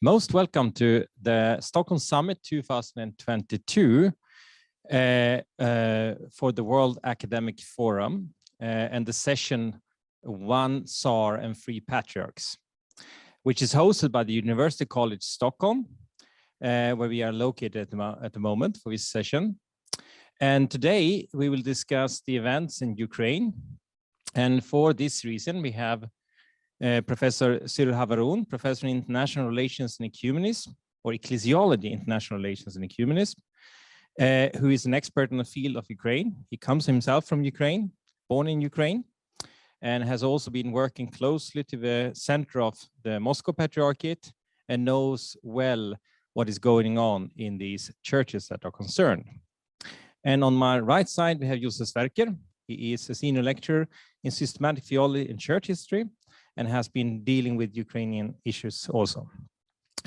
Most welcome to the Stockholm Summit 2022 for the World Academic Forum and the session One Tsar and Three Patriarchs, which is hosted by the University College Stockholm, where we are located at the moment for this session. And today we will discuss the events in Ukraine. And for this reason, we have Professor Cyril Hovorun, Professor in International Relations and Ecumenism, or Ecclesiology, International Relations and Ecumenism, who is an expert in the field of Ukraine. He comes himself from Ukraine, born in Ukraine, and has also been working closely to the center of the Moscow Patriarchate and knows well what is going on in these churches that are concerned. And on my right side, we have Joseph Sverker. He is a senior lecturer in systematic theology and church history and has been dealing with Ukrainian issues also.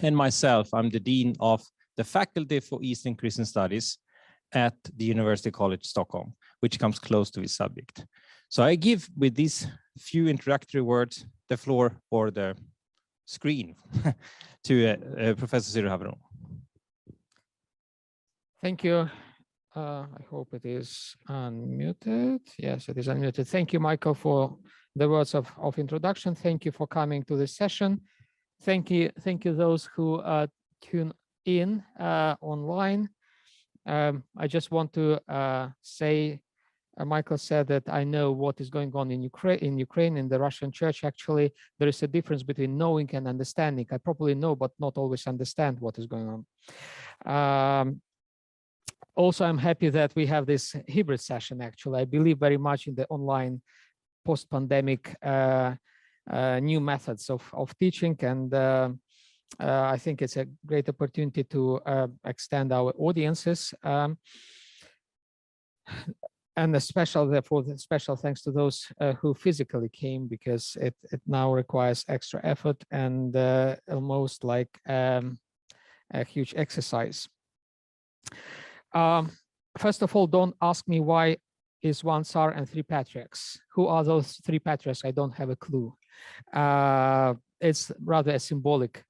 And myself, I'm the Dean of the Faculty for Eastern Christian Studies at the University College Stockholm, which comes close to this subject. So I give, with these few introductory words, the floor or the screen to Professor Cyril Hovorun. Thank you. I hope it is unmuted. Yes, it is unmuted. Thank you, Michael, for the words of introduction. Thank you for coming to this session. Thank you those who tune in online. I just want to say, Michael said that I know what is going on in Ukraine, in the Russian church. Actually, there is a difference between knowing and understanding. I probably know, but not always understand what is going on. Also, I'm happy that we have this hybrid session. Actually, I believe very much in the online post-pandemic new methods of teaching, and I think it's a great opportunity to extend our audiences. And therefore, the special thanks to those who physically came, because it now requires extra effort and almost like a huge exercise. First of all, don't ask me why is one Tsar and three Patriarchs. Who are those three Patriarchs? I don't have a clue. It's rather a symbolic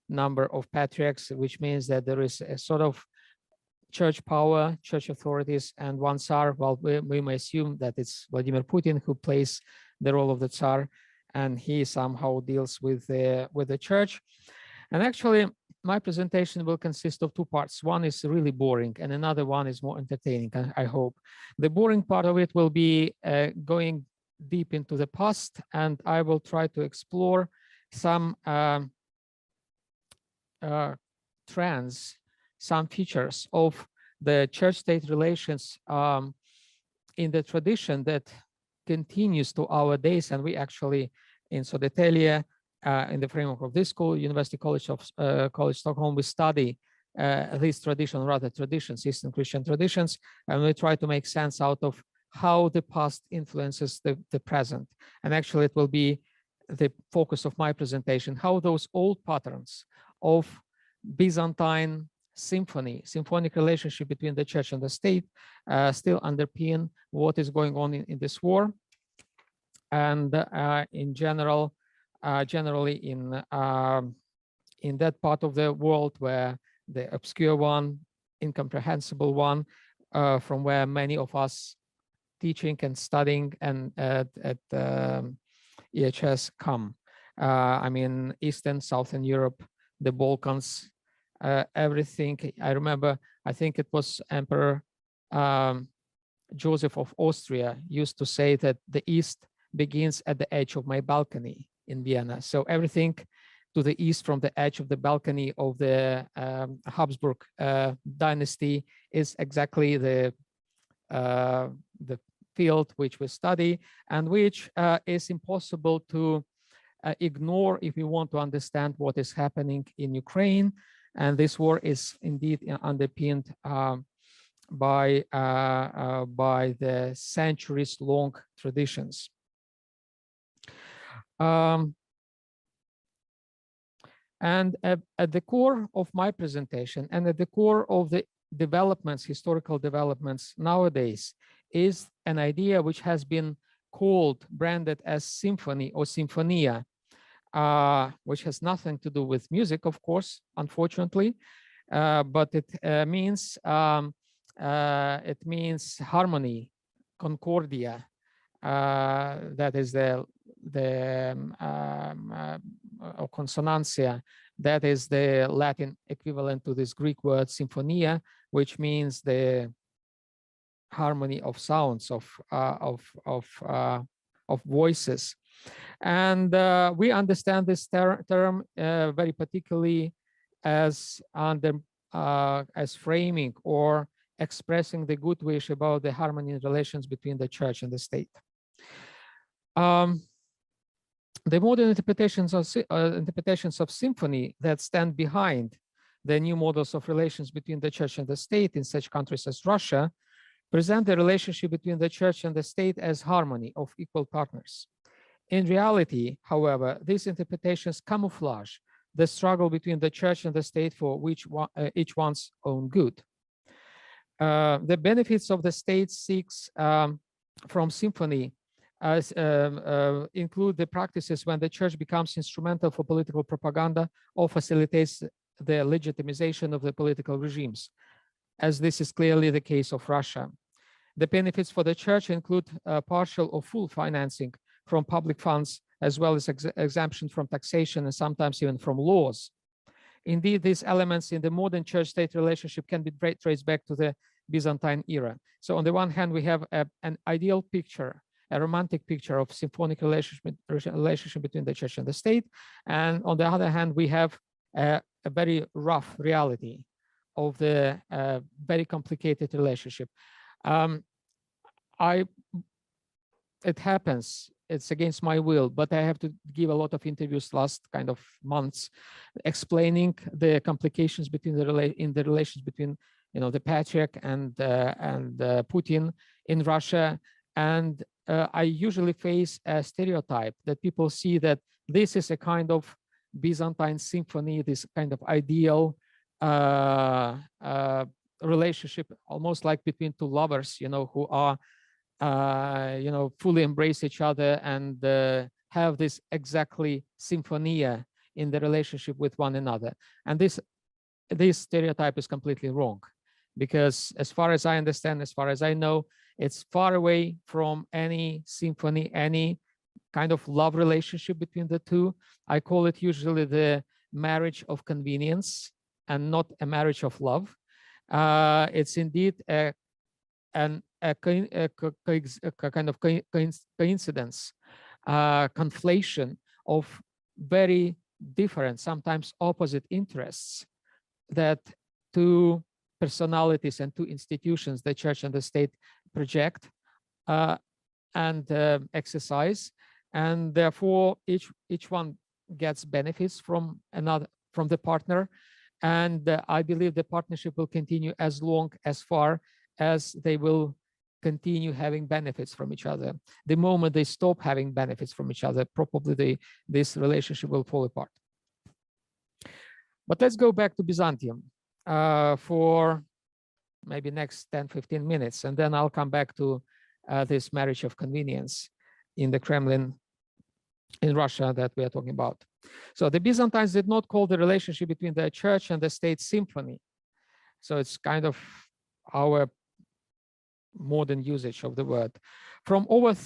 number of Patriarchs, which means that there is a sort of church power, church authorities, and one Tsar. Well, we may assume that it's Vladimir Putin who plays the role of the Tsar, and he somehow deals with the church. And actually, my presentation will consist of two parts. One is really boring, and another one is more entertaining, I hope. The boring part of it will be going deep into the past, and I will try to explore some trends, some features of the church-state relations in the tradition that continues to our days. And we actually, in Södertälje, in the framework of this school, University College Stockholm, we study these traditions, Eastern Christian traditions, and we try to make sense out of how the past influences the present. And actually, it will be the focus of my presentation, how those old patterns of Byzantine symphonic relationship between the church and the state still underpin what is going on in this war. And in general, generally in that part of the world where the obscure one, incomprehensible one, from where many of us teaching and studying and at EHS come. I mean, Eastern, Southern Europe, the Balkans, everything. I remember, I think it was Emperor Joseph of Austria used to say that the East begins at the edge of my balcony in Vienna. So everything to the east from the edge of the balcony of the Habsburg dynasty is exactly the field which we study, and which is impossible to ignore if we want to understand what is happening in Ukraine. And this war is indeed underpinned by the centuries-long traditions. And at the core of my presentation and at the core of the developments, historical developments nowadays, is an idea which has been branded as symphony or symphonia. which has nothing to do with music, of course, unfortunately, but it means harmony, concordia. That is the or consonancia. That is the Latin equivalent to this Greek word symphonia, which means the harmony of sounds, of voices. And we understand this term very particularly as framing or expressing the good wish about the harmony in relations between the church and the state. The modern interpretations of symphony that stand behind the new models of relations between the church and the state in such countries as Russia present the relationship between the church and the state as harmony of equal partners. In reality, however, these interpretations camouflage the struggle between the church and the state for each one's own good. The benefits of the state seeks from symphony include the practices when the church becomes instrumental for political propaganda or facilitates the legitimization of the political regimes, as this is clearly the case of Russia. The benefits for the church include partial or full financing from public funds, as well as exemption from taxation and sometimes even from laws. Indeed, these elements in the modern church-state relationship can be traced back to the Byzantine era. So on the one hand, we have an ideal picture, a romantic picture of symphonic relationship between the church and the state. And on the other hand, we have a very rough reality of the very complicated relationship. It happens, it's against my will, but I have to give a lot of interviews last kind of months explaining the complications between the relations between the Patriarch and Putin in Russia. And I usually face a stereotype that people see that this is a kind of Byzantine symphony, this kind of ideal relationship, almost like between two lovers, who are fully embrace each other and have this exactly symphonia in the relationship with one another. And this stereotype is completely wrong, because as far as I understand, as far as I know, it's far away from any symphony, any kind of love relationship between the two. I call it usually the marriage of convenience and not a marriage of love. It's indeed a kind of coincidence, conflation of very different, sometimes opposite interests that two personalities and two institutions, the church and the state, project and exercise, and therefore each one gets benefits from the partner. And I believe the partnership will continue as far as they will continue having benefits from each other. The moment they stop having benefits from each other, probably this relationship will fall apart. But let's go back to Byzantium for maybe next 10-15 minutes, and then I'll come back to this marriage of convenience in the Kremlin in Russia that we are talking about. So the Byzantines did not call the relationship between the church and the state symphony. So it's kind of our modern usage of the word. From over,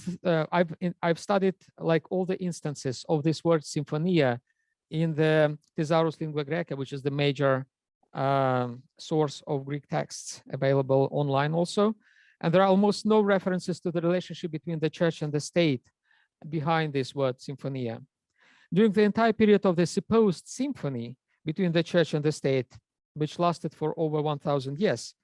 I've studied like all the instances of this word symphonia in the Thesaurus Lingua Graeca, which is the major source of Greek texts available online also. And there are almost no references to the relationship between the church and the state behind this word symphonia. During the entire period of the supposed symphony between the church and the state, which lasted for over 1,000 years,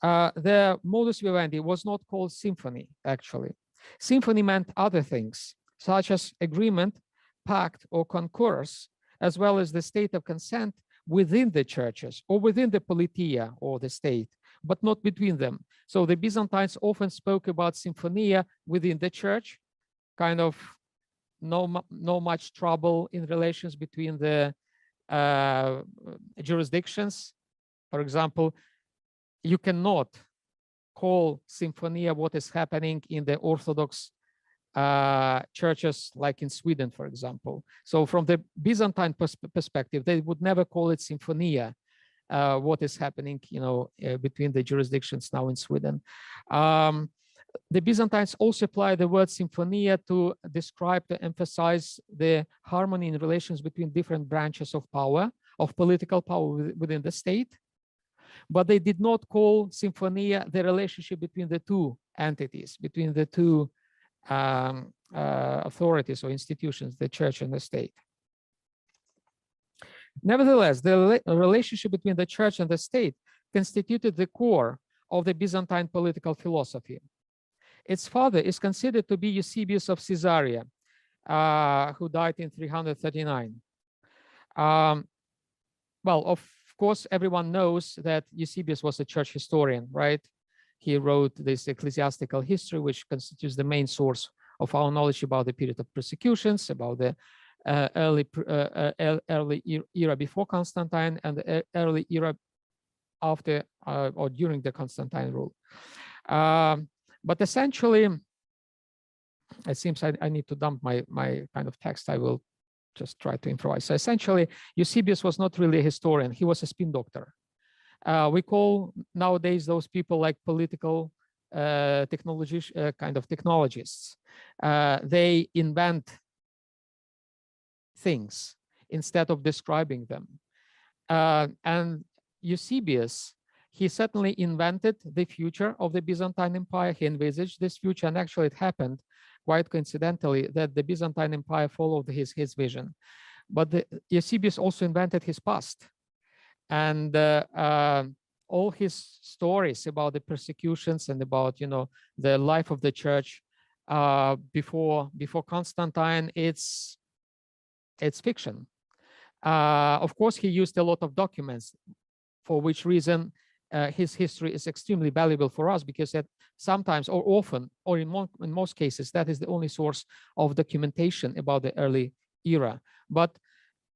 the modus vivendi was not called symphony, actually. Symphony meant other things, such as agreement, pact, or concurrence, as well as the state of consent within the churches or within the politia or the state, but not between them. So the Byzantines often spoke about symphonia within the church, kind of no much trouble in relations between the jurisdictions. For example, you cannot call symphonia what is happening in the Orthodox churches like in Sweden, for example. So from the Byzantine perspective, they would never call it symphonia, what is happening, between the jurisdictions now in Sweden. The Byzantines also apply the word symphonia to describe, to emphasize the harmony in relations between different branches of power, of political power within the state. But they did not call symphonia the relationship between the two entities, between the two authorities or institutions, the church and the state. Nevertheless, the relationship between the church and the state constituted the core of the Byzantine political philosophy. Its father is considered to be Eusebius of Caesarea, who died in 339. Well, of course, everyone knows that Eusebius was a church historian, right? He wrote this ecclesiastical history, which constitutes the main source of our knowledge about the period of persecutions, about the early era before Constantine and the early era after or during the Constantine rule. But essentially, it seems I need to dump my kind of text. I will just try to improvise. So essentially, Eusebius was not really a historian. He was a spin doctor. We call nowadays those people like political technologists. They invent things instead of describing them. And Eusebius, he certainly invented the future of the Byzantine Empire. He envisaged this future, and actually it happened quite coincidentally that the Byzantine Empire followed his vision. But Eusebius also invented his past. And all his stories about the persecutions and about, the life of the church before Constantine, it's fiction. Of course, he used a lot of documents, for which reason his history is extremely valuable for us, because that sometimes or often, or in most cases, that is the only source of documentation about the early era. But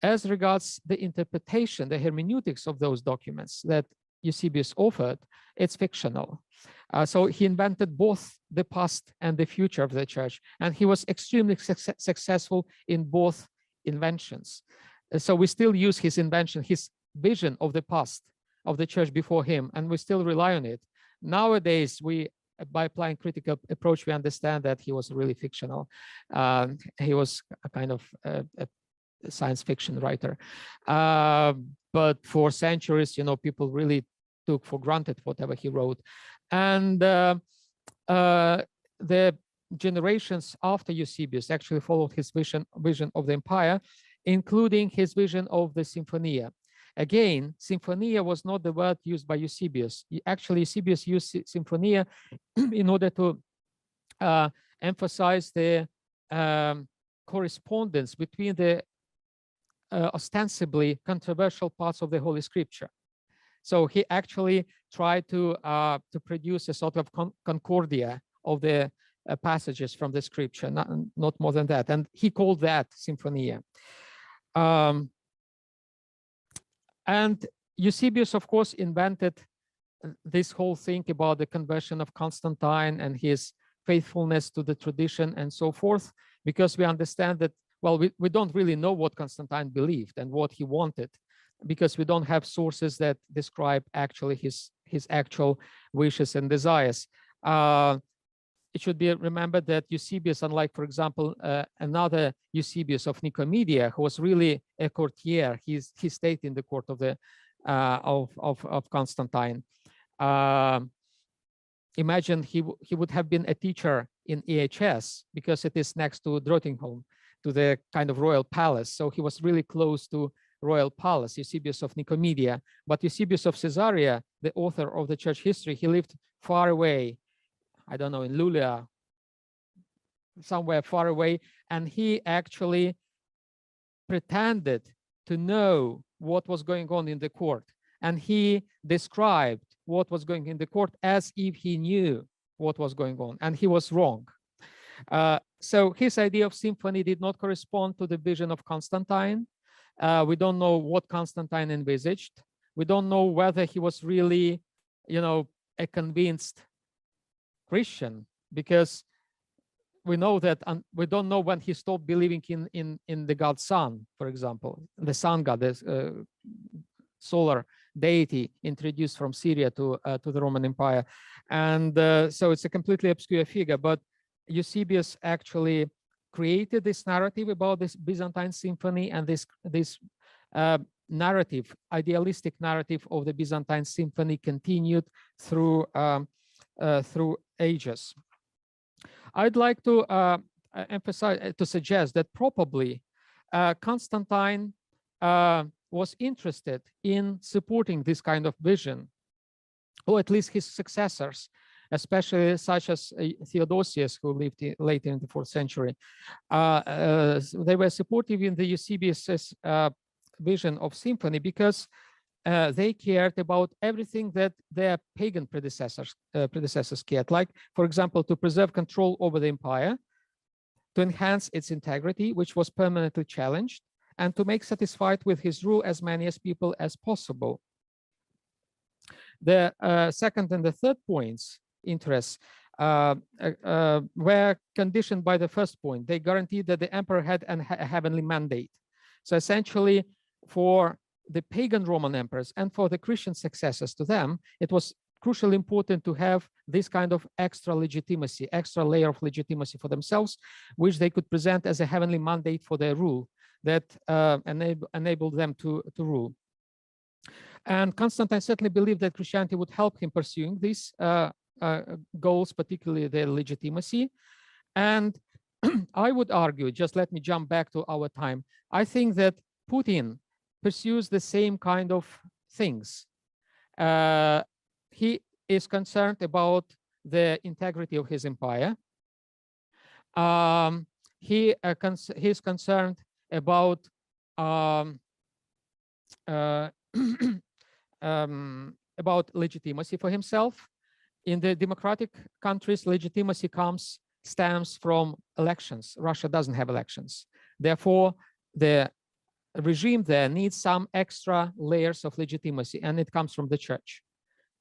as regards the interpretation, the hermeneutics of those documents that Eusebius offered, it's fictional. So he invented both the past and the future of the church, and he was extremely successful in both inventions. So we still use his invention, his vision of the past of the church before him, and we still rely on it. Nowadays, by applying critical approach, we understand that he was really fictional. He was a kind of a science fiction writer. But for centuries, people really took for granted whatever he wrote. And the generations after Eusebius actually followed his vision of the empire, including his vision of the symphonia. Again, symphonia was not the word used by Eusebius. Actually, Eusebius used symphonia in order to emphasize the correspondence between the ostensibly controversial parts of the Holy Scripture. So he actually tried to produce a sort of concordia of the passages from the Scripture, not more than that. And he called that symphonia. And Eusebius, of course, invented this whole thing about the conversion of Constantine and his faithfulness to the tradition and so forth, because we understand that, well, we don't really know what Constantine believed and what he wanted, because we don't have sources that describe actually his actual wishes and desires. It should be remembered that Eusebius, unlike, for example, another Eusebius of Nicomedia, who was really a courtier, he stayed in the court of the of Constantine. Imagine he would have been a teacher in EHS, because it is next to Drottningholm, to the kind of royal palace. So he was really close to royal palace, Eusebius of Nicomedia. But Eusebius of Caesarea, the author of the church history, he lived far away. I don't know, in Luleå, somewhere far away. And he actually pretended to know what was going on in the court. And he described what was going in the court as if he knew what was going on. And he was wrong. So his idea of symphony did not correspond to the vision of Constantine. We don't know what Constantine envisaged. We don't know whether he was really, a convinced Christian, because we know that we don't know when he stopped believing in the god sun, for example, the sun god, the solar deity introduced from Syria to the Roman Empire. And so it's a completely obscure figure, but Eusebius actually created this narrative about this Byzantine symphony, and this narrative, idealistic narrative of the Byzantine symphony continued through ages. I'd like to suggest that probably Constantine was interested in supporting this kind of vision, or at least his successors, especially such as Theodosius, who lived later in the 4th century. They were supportive in the Eusebius' vision of symphony because they cared about everything that their pagan predecessors cared, like, for example, to preserve control over the empire, to enhance its integrity, which was permanently challenged, and to make satisfied with his rule as many as people as possible. The second and the third points, interests, were conditioned by the first point. They guaranteed that the emperor had a heavenly mandate. So essentially, for the pagan Roman emperors and for the Christian successors to them, it was crucially important to have this kind of extra legitimacy, extra layer of legitimacy for themselves, which they could present as a heavenly mandate for their rule that enabled them to rule. And Constantine certainly believed that Christianity would help him pursuing these goals, particularly their legitimacy. And I would argue, just let me jump back to our time, I think that Putin pursues the same kind of things. He is concerned about the integrity of his empire. He is concerned about about legitimacy for himself. In the democratic countries, legitimacy stems from elections. Russia doesn't have elections. Therefore, the regime there needs some extra layers of legitimacy, and it comes from the church.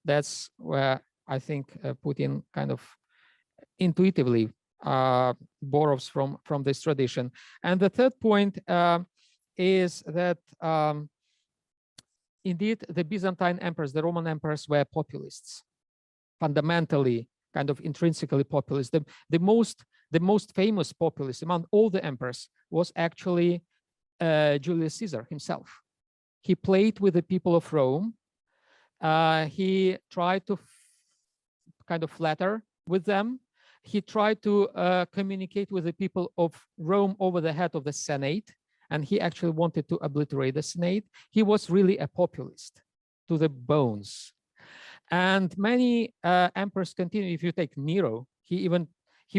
That's where I think Putin kind of intuitively borrows from this tradition. And the third point is that indeed the Byzantine emperors, the Roman emperors, were populists, fundamentally, kind of intrinsically populist. The most famous populist among all the emperors was actually Julius Caesar himself. He played with the people of Rome. He tried to kind of flatter with them. He tried to communicate with the people of Rome over the head of the Senate, and he actually wanted to obliterate the Senate. He was really a populist to the bones. And many emperors continue. If you take Nero, he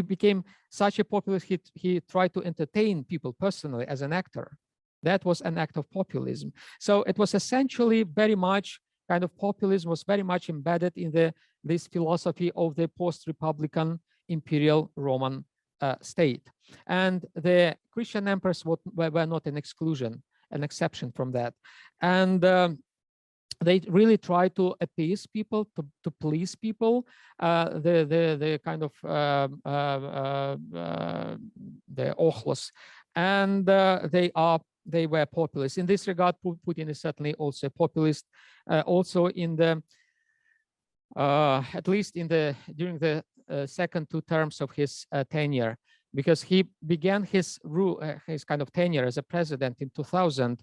became such a populist, he tried to entertain people personally as an actor. That was an act of populism. So it was essentially very much kind of populism was very much embedded in this philosophy of the post-republican imperial Roman state. And the Christian emperors were not an exception from that. And they really try to appease people, to please people. The kind of the Ochlos, and they were populist. In this regard, Putin is certainly also a populist. Also in the at least during the second 2 terms of his tenure, because he began his kind of tenure as a president in 2000.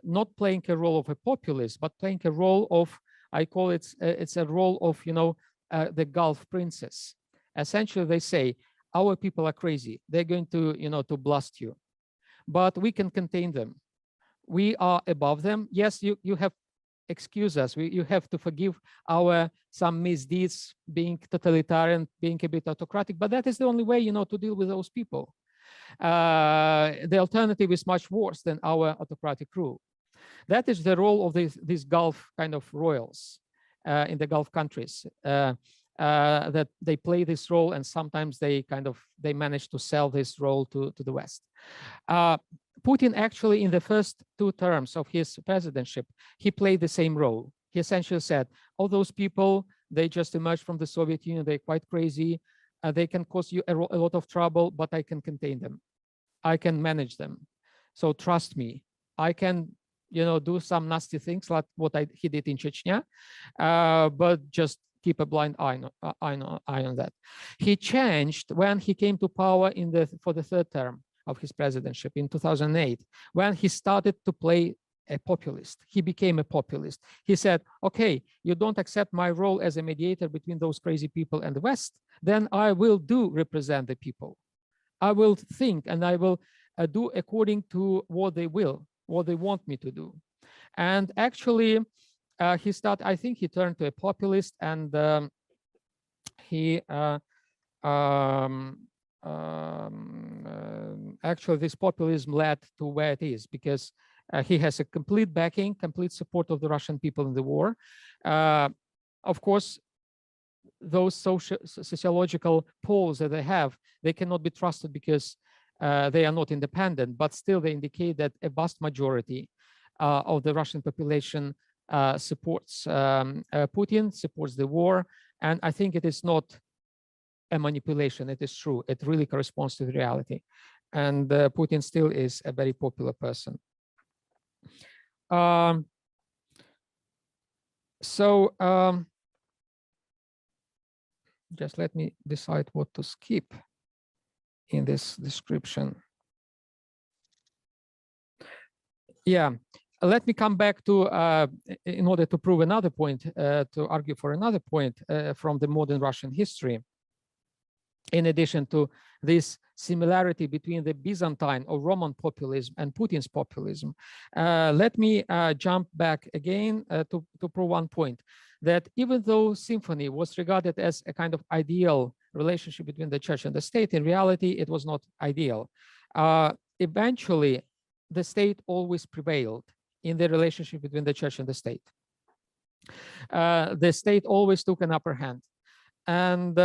Not playing a role of a populist, but playing a role of, I call it, it's a role of, the Gulf princes. Essentially, they say, our people are crazy. They're going to, to blast you, but we can contain them. We are above them. Yes, you have excuse us. You have to forgive some misdeeds, being totalitarian, being a bit autocratic, but that is the only way, to deal with those people. The alternative is much worse than our autocratic rule. That is the role of these Gulf kind of royals in the Gulf countries, that they play this role, and sometimes they manage to sell this role to the West. Putin actually, in the first 2 terms of his presidency, he played the same role. He essentially said, all those people, they just emerged from the Soviet Union, they're quite crazy. They can cause you a lot of trouble, but I can contain them. I can manage them. So trust me, I can, do some nasty things like what he did in Chechnya, but just keep a blind eye on that. He changed when he came to power for the third term of his presidency in 2008, when he started to play a populist. He became a populist. He said, okay, you don't accept my role as a mediator between those crazy people and the West, then I will represent the people. I will think and I will do according to what they want me to do. And actually, I think he turned to a populist, and actually this populism led to where it is, because he has a complete backing, complete support of the Russian people in the war. Of course, those sociological polls that they have, they cannot be trusted because they are not independent, but still they indicate that a vast majority of the Russian population supports Putin, supports the war. And I think it is not a manipulation, it is true. It really corresponds to the reality. And Putin still is a very popular person. Just let me decide what to skip in this description. Yeah, let me come back to, in order to prove another point, to argue for another point from the modern Russian history. In addition to this similarity between the Byzantine or Roman populism and Putin's populism, let me jump back again to prove one point, that even though symphony was regarded as a kind of ideal relationship between the church and the state, in reality, it was not ideal. Eventually, the state always prevailed in the relationship between the church and the state. The state always took an upper hand. And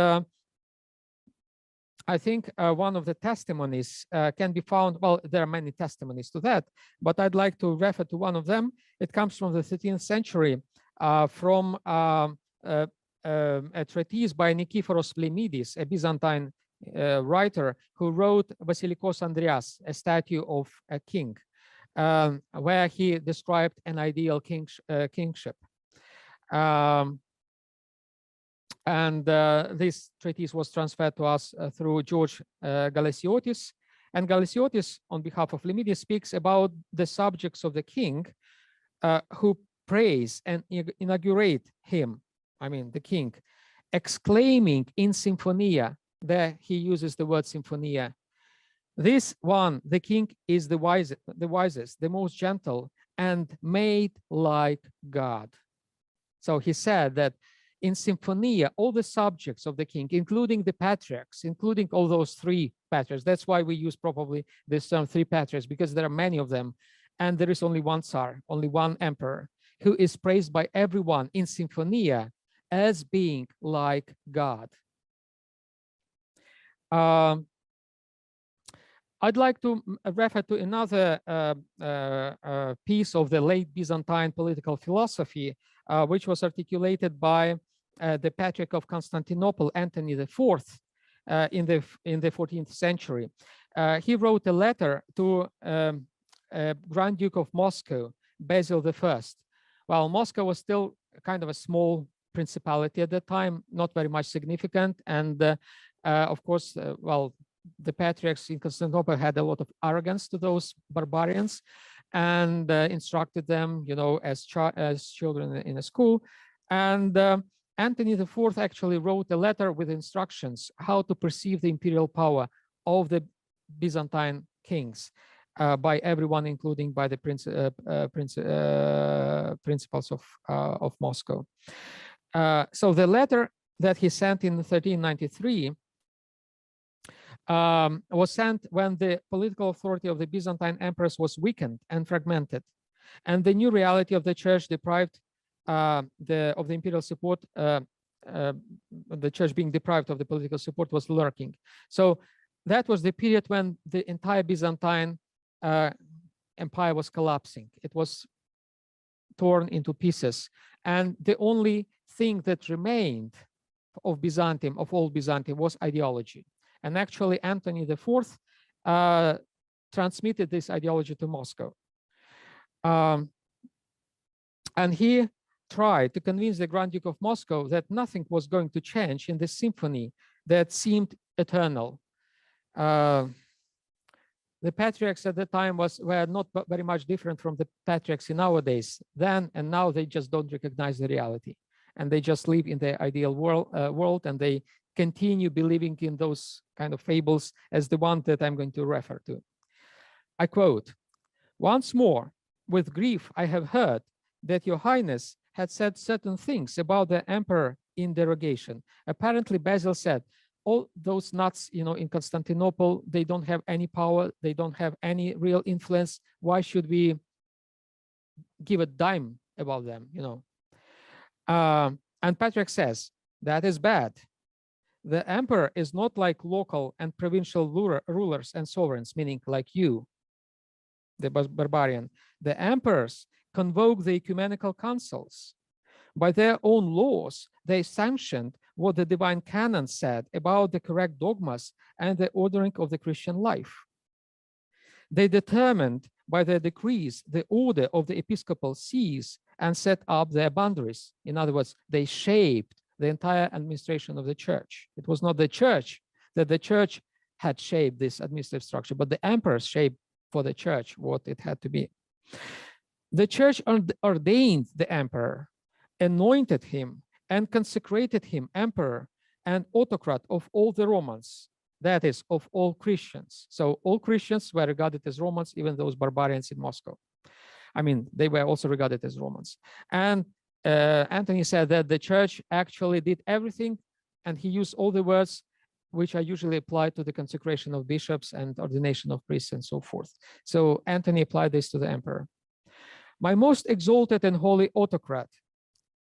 I think one of the testimonies can be found, well, there are many testimonies to that, but I'd like to refer to one of them. It comes from the 13th century, from a treatise by Nikiforos Flemidis, a Byzantine writer, who wrote Vasilikos Andreas, a statue of a king, where he described an ideal kingship. And this treatise was transferred to us through George Galesiotis. And Galesiotis, on behalf of Flemidis, speaks about the subjects of the king who praise and inaugurate him, I mean the king, exclaiming in symphonia. There he uses the word symphonia. This one, the king, is the wisest, the most gentle, and made like God. So he said that in symphonia, all the subjects of the king, including the patriarchs, including all those three patriarchs, that's why we use probably this term three patriarchs, because there are many of them, and there is only one Tsar, only one emperor, who is praised by everyone in symphonia as being like God. I'd like to refer to another piece of the late Byzantine political philosophy, which was articulated by the Patriarch of Constantinople, Anthony IV, in the 14th century. He wrote a letter to Grand Duke of Moscow, Basil I. Well, Moscow was still kind of a small principality at that time, not very much significant, and of course, well, the patriarchs in Constantinople had a lot of arrogance to those barbarians, and instructed them, as children in a school. And Anthony IV actually wrote a letter with instructions how to perceive the imperial power of the Byzantine kings by everyone, including by the principals of Moscow. So the letter that he sent in 1393 was sent when the political authority of the Byzantine emperors was weakened and fragmented, and the new reality of the church deprived of the imperial support, the church being deprived of the political support, was lurking. So that was the period when the entire Byzantine empire was collapsing. It was torn into pieces, and the only thing that remained of Byzantium, of old Byzantium, was ideology. And actually, Anthony IV transmitted this ideology to Moscow. And he tried to convince the Grand Duke of Moscow that nothing was going to change in this symphony that seemed eternal. The patriarchs at the time were not very much different from the patriarchs in nowadays. Then and now they just don't recognize the reality, and they just live in the ideal world, and they continue believing in those kind of fables as the one that I'm going to refer to. I quote, "Once more, with grief I have heard that your highness had said certain things about the emperor in derogation. Apparently Basil said, all those nuts, in Constantinople, they don't have any power, they don't have any real influence. Why should we give a dime about them, And Patriarch says, that is bad. The emperor is not like local and provincial rulers and sovereigns, meaning like you, the barbarian. The emperors convoke the ecumenical councils. By their own laws, they sanctioned what the divine canon said about the correct dogmas and the ordering of the Christian life. They determined by their decrees the order of the episcopal sees and set up their boundaries. In other words, they shaped the entire administration of the church. It was not the church, that the church had shaped this administrative structure, but the emperors shaped for the church what it had to be. The church ordained the emperor, anointed him, and consecrated him emperor and autocrat of all the Romans, that is, of all Christians. So all Christians were regarded as Romans, even those barbarians in Moscow. I mean, they were also regarded as Romans. And Anthony said that the church actually did everything, and he used all the words which are usually applied to the consecration of bishops and ordination of priests and so forth. So Anthony applied this to the emperor. My most exalted and holy autocrat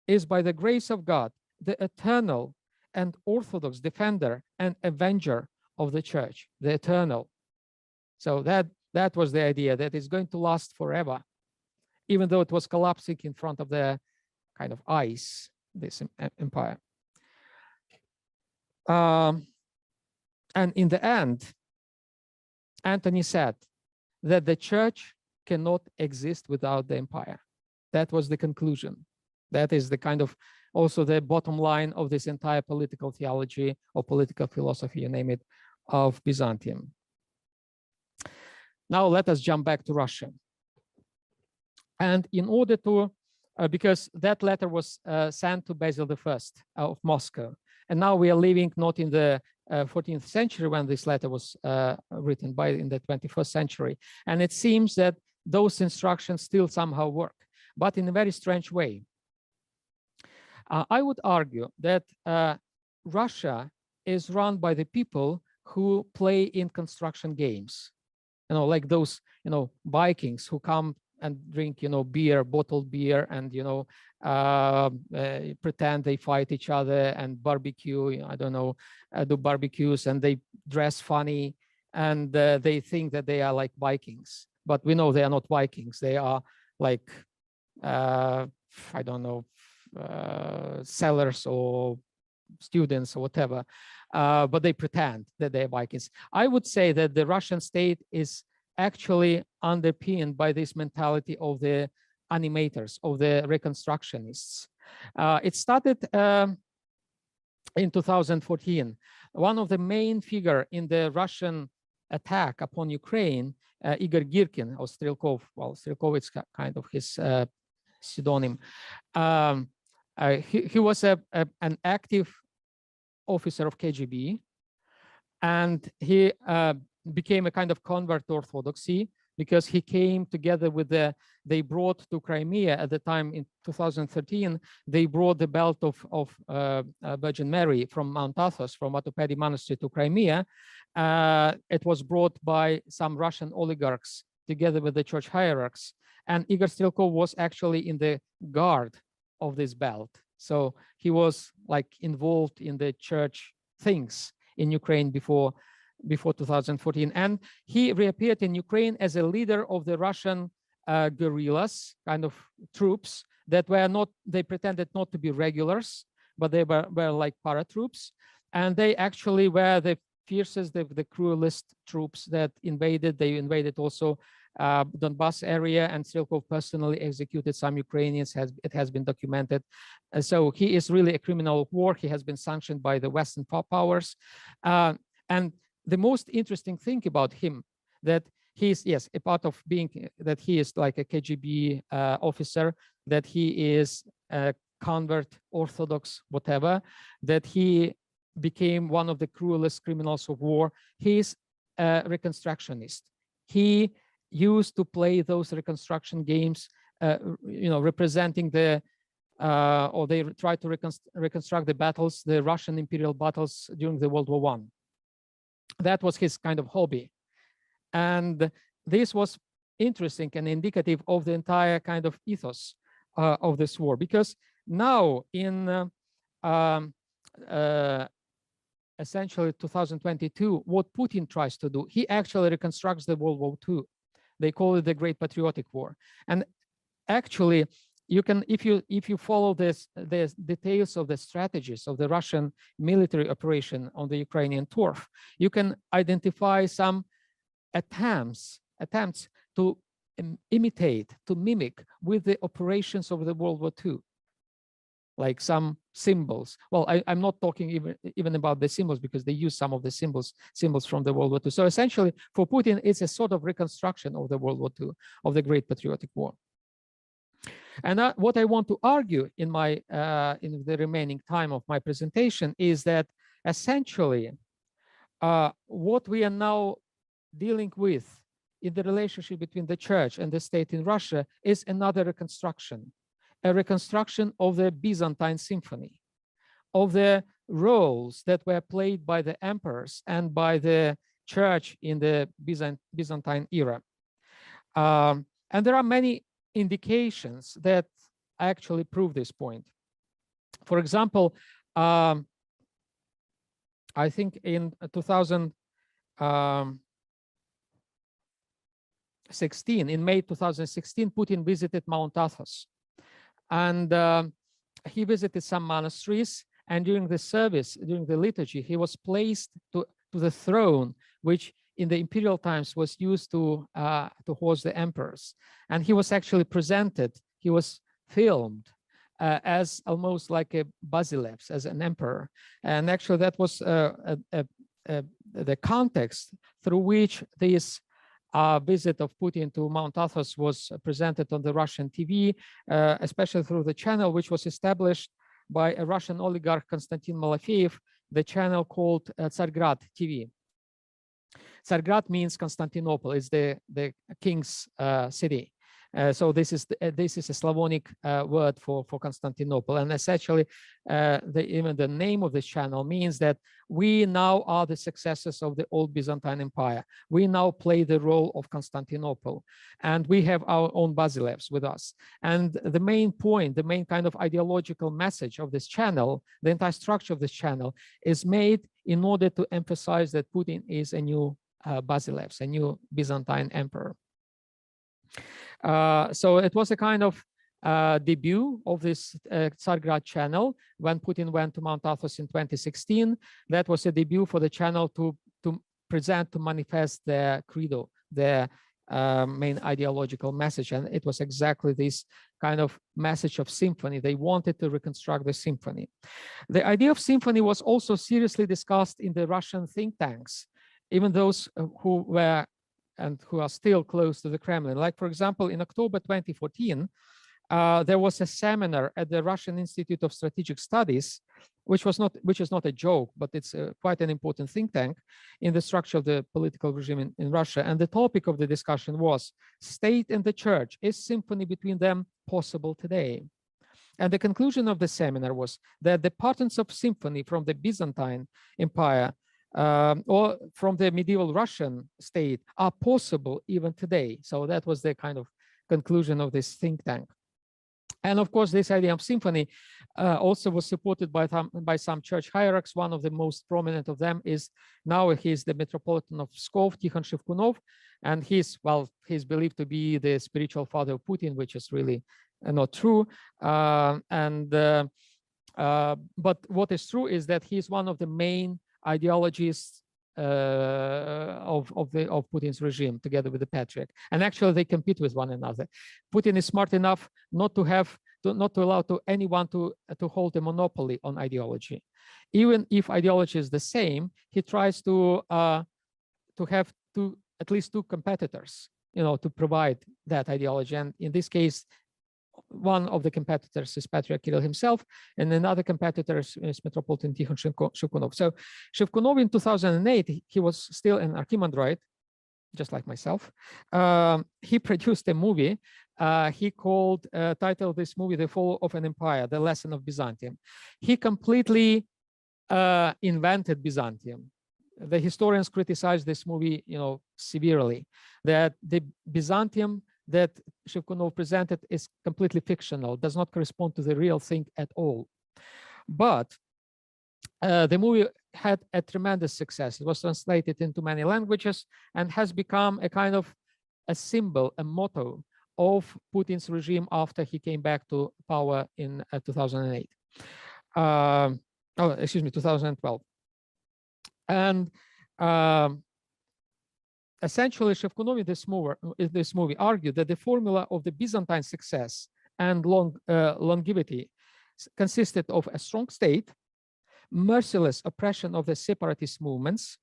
is by the grace of God, the eternal and orthodox defender and avenger of the church, the eternal. So that was the idea, that it's going to last forever, even though it was collapsing in front of the kind of ice, this empire. And in the end, Anthony said that the church cannot exist without the empire. That was the conclusion. That is the kind of also the bottom line of this entire political theology or political philosophy, you name it, of Byzantium. Now let us jump back to Russia. And in order to, because that letter was sent to Basil I of Moscow, and now we are living not in the 14th century when this letter was written, but in the 21st century. And it seems that those instructions still somehow work, but in a very strange way. I would argue that Russia is run by the people who play in construction games, like those, Vikings who come and drink, beer, bottled beer, and, pretend they fight each other and barbecue, I don't know, do barbecues, and they dress funny, and they think that they are like Vikings. But we know they are not Vikings. They are like, I don't know, sellers or students or whatever, but they pretend that they're Vikings. I would say that the Russian state is actually underpinned by this mentality of the animators, of the reconstructionists. It started in 2014. One of the main figures in the Russian attack upon Ukraine, Igor Girkin, or Strelkov, well, Strelkov is kind of his pseudonym. He was an active officer of KGB, and he became a kind of convert to Orthodoxy because he came together with they brought to Crimea at the time in 2013, they brought the belt of Virgin Mary from Mount Athos, from Atopedi Monastery to Crimea. It was brought by some Russian oligarchs together with the church hierarchs. And Igor Strelkov was actually in the guard of this belt. So he was like involved in the church things in Ukraine before 2014. And he reappeared in Ukraine as a leader of the Russian guerrillas, kind of troops that were not, they pretended not to be regulars, but they were like paratroops, and they actually were the fiercest, the cruelest troops that invaded. They invaded also Donbass area, and Cyril personally executed some Ukrainians. It has been documented. So he is really a criminal of war. He has been sanctioned by the Western powers. And the most interesting thing about him, that he is, yes, a part of being that he is like a KGB officer, that he is a convert, Orthodox, whatever, that he became one of the cruelest criminals of war. He is a reconstructionist. He used to play those reconstruction games, representing the, or they tried to reconstruct the battles, the Russian imperial battles during the World War I. That was his kind of hobby. And this was interesting and indicative of the entire kind of ethos of this war, because now in essentially 2022, what Putin tries to do, he actually reconstructs the World War II. They call it the Great Patriotic War. And actually, you can, if you follow the details of the strategies of the Russian military operation on the Ukrainian turf, you can identify some attempts to imitate, to mimic with the operations of the World War II, like some symbols. Well, I'm not talking even about the symbols, because they use some of the symbols from the World War II. So essentially, for Putin, it's a sort of reconstruction of the World War II, of the Great Patriotic War. And what I want to argue in my in the remaining time of my presentation is that essentially what we are now dealing with in the relationship between the church and the state in Russia is another reconstruction, a reconstruction of the Byzantine symphony, of the roles that were played by the emperors and by the church in the Byzantine era. And there are many indications that actually prove this point. For example, I think in 2016, in May 2016, Putin visited Mount Athos, and he visited some monasteries, and during the service, during the liturgy, he was placed to the throne, which in the imperial times was used to host the emperors. And he was actually presented, he was filmed as almost like a basileus, as an emperor. And actually that was the context through which this visit of Putin to Mount Athos was presented on the Russian TV, especially through the channel which was established by a Russian oligarch, Konstantin Malafeyev, the channel called Tsargrad TV. Tsargrad means Constantinople. It's the king's city. So this is a Slavonic word for Constantinople, and essentially even the name of this channel means that we now are the successors of the old Byzantine Empire. We now play the role of Constantinople, and we have our own basileus with us. And the main point, the main kind of ideological message of this channel, the entire structure of this channel, is made in order to emphasize that Putin is a new basileus, a new Byzantine emperor. So it was a kind of debut of this Tsargrad channel when Putin went to Mount Athos in 2016. That was a debut for the channel to present, to manifest their credo, their main ideological message. And it was exactly this kind of message of symphony. They wanted to reconstruct the symphony. The idea of symphony was also seriously discussed in the Russian think tanks, even those who were and who are still close to the Kremlin. Like, for example, in October 2014, there was a seminar at the Russian Institute of Strategic Studies, which is not a joke, but it's quite an important think tank in the structure of the political regime in Russia. And the topic of the discussion was state and the church, is symphony between them possible today? And the conclusion of the seminar was that the patterns of symphony from the Byzantine Empire or from the medieval Russian state are possible even today. So that was the kind of conclusion of this think tank. And of course, this idea of symphony also was supported by some church hierarchs. One of the most prominent of them is now he's the Metropolitan of Pskov, Tikhon Shevkunov, and he's believed to be the spiritual father of Putin, which is really not true. But what is true is that he is one of the main ideologies of Putin's regime, together with the Patriarch, and actually they compete with one another. Putin is smart enough not to allow anyone to hold a monopoly on ideology. Even if ideology is the same, he tries to have at least two competitors, to provide that ideology. And in this case, one of the competitors is Patriarch Kiril himself, and another competitor is Metropolitan Tikhon Shevkunov. So Shevkunov in 2008, he was still an archimandrite, just like myself. He produced a movie. He titled this movie "The Fall of an Empire: The Lesson of Byzantium." He completely invented Byzantium. The historians criticized this movie, severely, that the Byzantium that Shevkunov presented is completely fictional, does not correspond to the real thing at all. But the movie had a tremendous success. It was translated into many languages and has become a kind of a symbol, a motto of Putin's regime after he came back to power in 2008. 2012. And essentially, Shevkunov in this movie argued that the formula of the Byzantine success and longevity consisted of a strong state, merciless oppression of the separatist movements,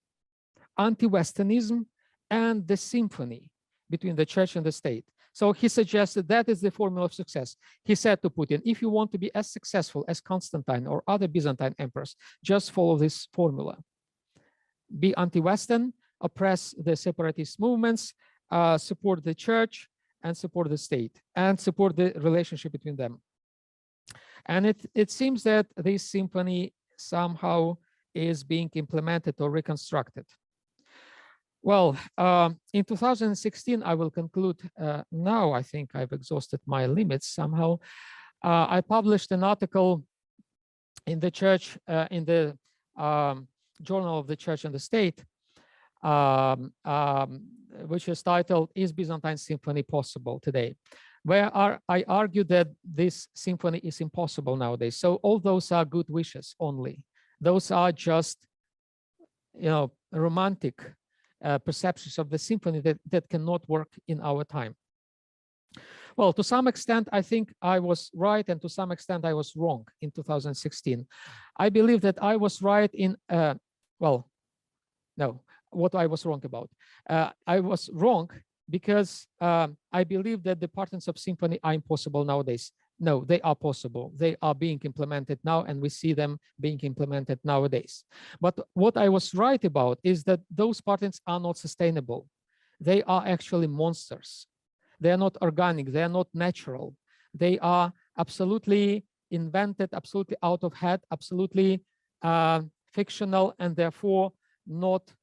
anti-Westernism, and the symphony between the church and the state. So he suggested that is the formula of success. He said to Putin, if you want to be as successful as Constantine or other Byzantine emperors, just follow this formula. Be anti-Western, oppress the separatist movements, support the church, and support the state, and support the relationship between them. And it seems that this symphony somehow is being implemented or reconstructed. Well, in 2016, I will conclude now. I think I've exhausted my limits somehow. I published an article in the church, in the Journal of the Church and the State, which is titled, "Is Byzantine Symphony Possible Today?" Where I argue that this symphony is impossible nowadays. So all those are good wishes only. Those are just, romantic perceptions of the symphony that cannot work in our time. Well, to some extent, I think I was right, and to some extent, I was wrong in 2016. I believe that I was right in, what I was wrong about. I was wrong because I believe that the patterns of symphony are impossible nowadays. No, they are possible. They are being implemented now, and we see them being implemented nowadays. But what I was right about is that those patterns are not sustainable. They are actually monsters. They are not organic. They are not natural. They are absolutely invented, absolutely out of head, absolutely fictional, and therefore not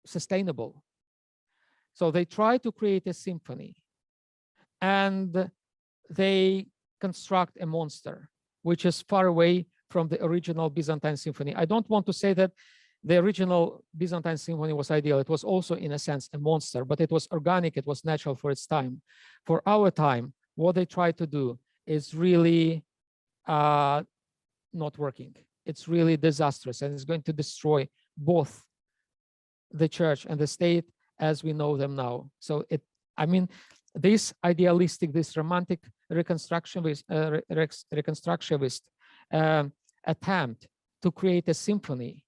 sustainable. So they try to create a symphony, and they construct a monster, which is far away from the original Byzantine symphony. I don't want to say that the original Byzantine symphony was ideal. It was also, in a sense, a monster, but it was organic. It was natural for its time. For our time, what they try to do is really not working. It's really disastrous, and it's going to destroy both the church and the state as we know them now. So this idealistic, this romantic reconstructionist attempt to create a symphony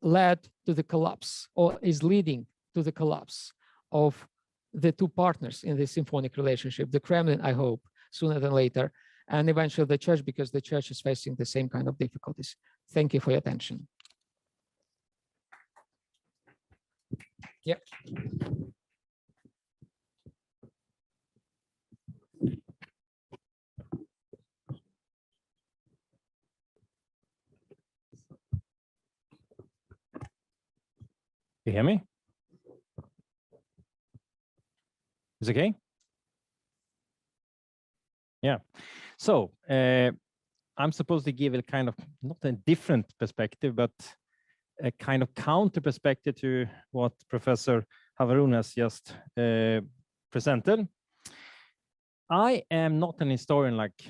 led to the collapse, or is leading to the collapse of the two partners in the symphonic relationship, the Kremlin, I hope, sooner than later, and eventually the church, because the church is facing the same kind of difficulties. Thank you for your attention. Yeah. You hear me? Is it okay? Yeah. So I'm supposed to give a kind of, not a different perspective, but a kind of counter perspective to what Professor Hovorun has just presented. I am not an historian like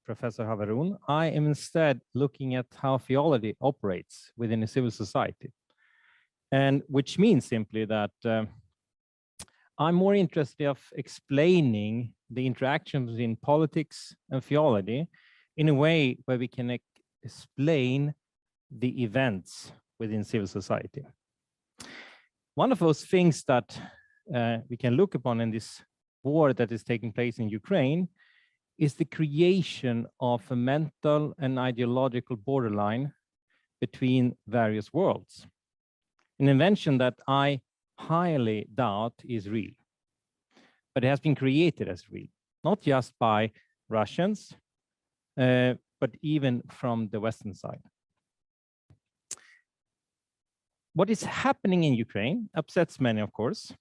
Professor Hovorun, I am instead looking at how theology operates within a civil society, and which means simply that I'm more interested in explaining the interaction between politics and theology in a way where we can explain the events within civil society. One of those things that we can look upon in this war that is taking place in Ukraine is the creation of a mental and ideological borderline between various worlds. An invention that I highly doubt is real, but it has been created as real, not just by Russians, but even from the Western side. What is happening in Ukraine upsets many, of course,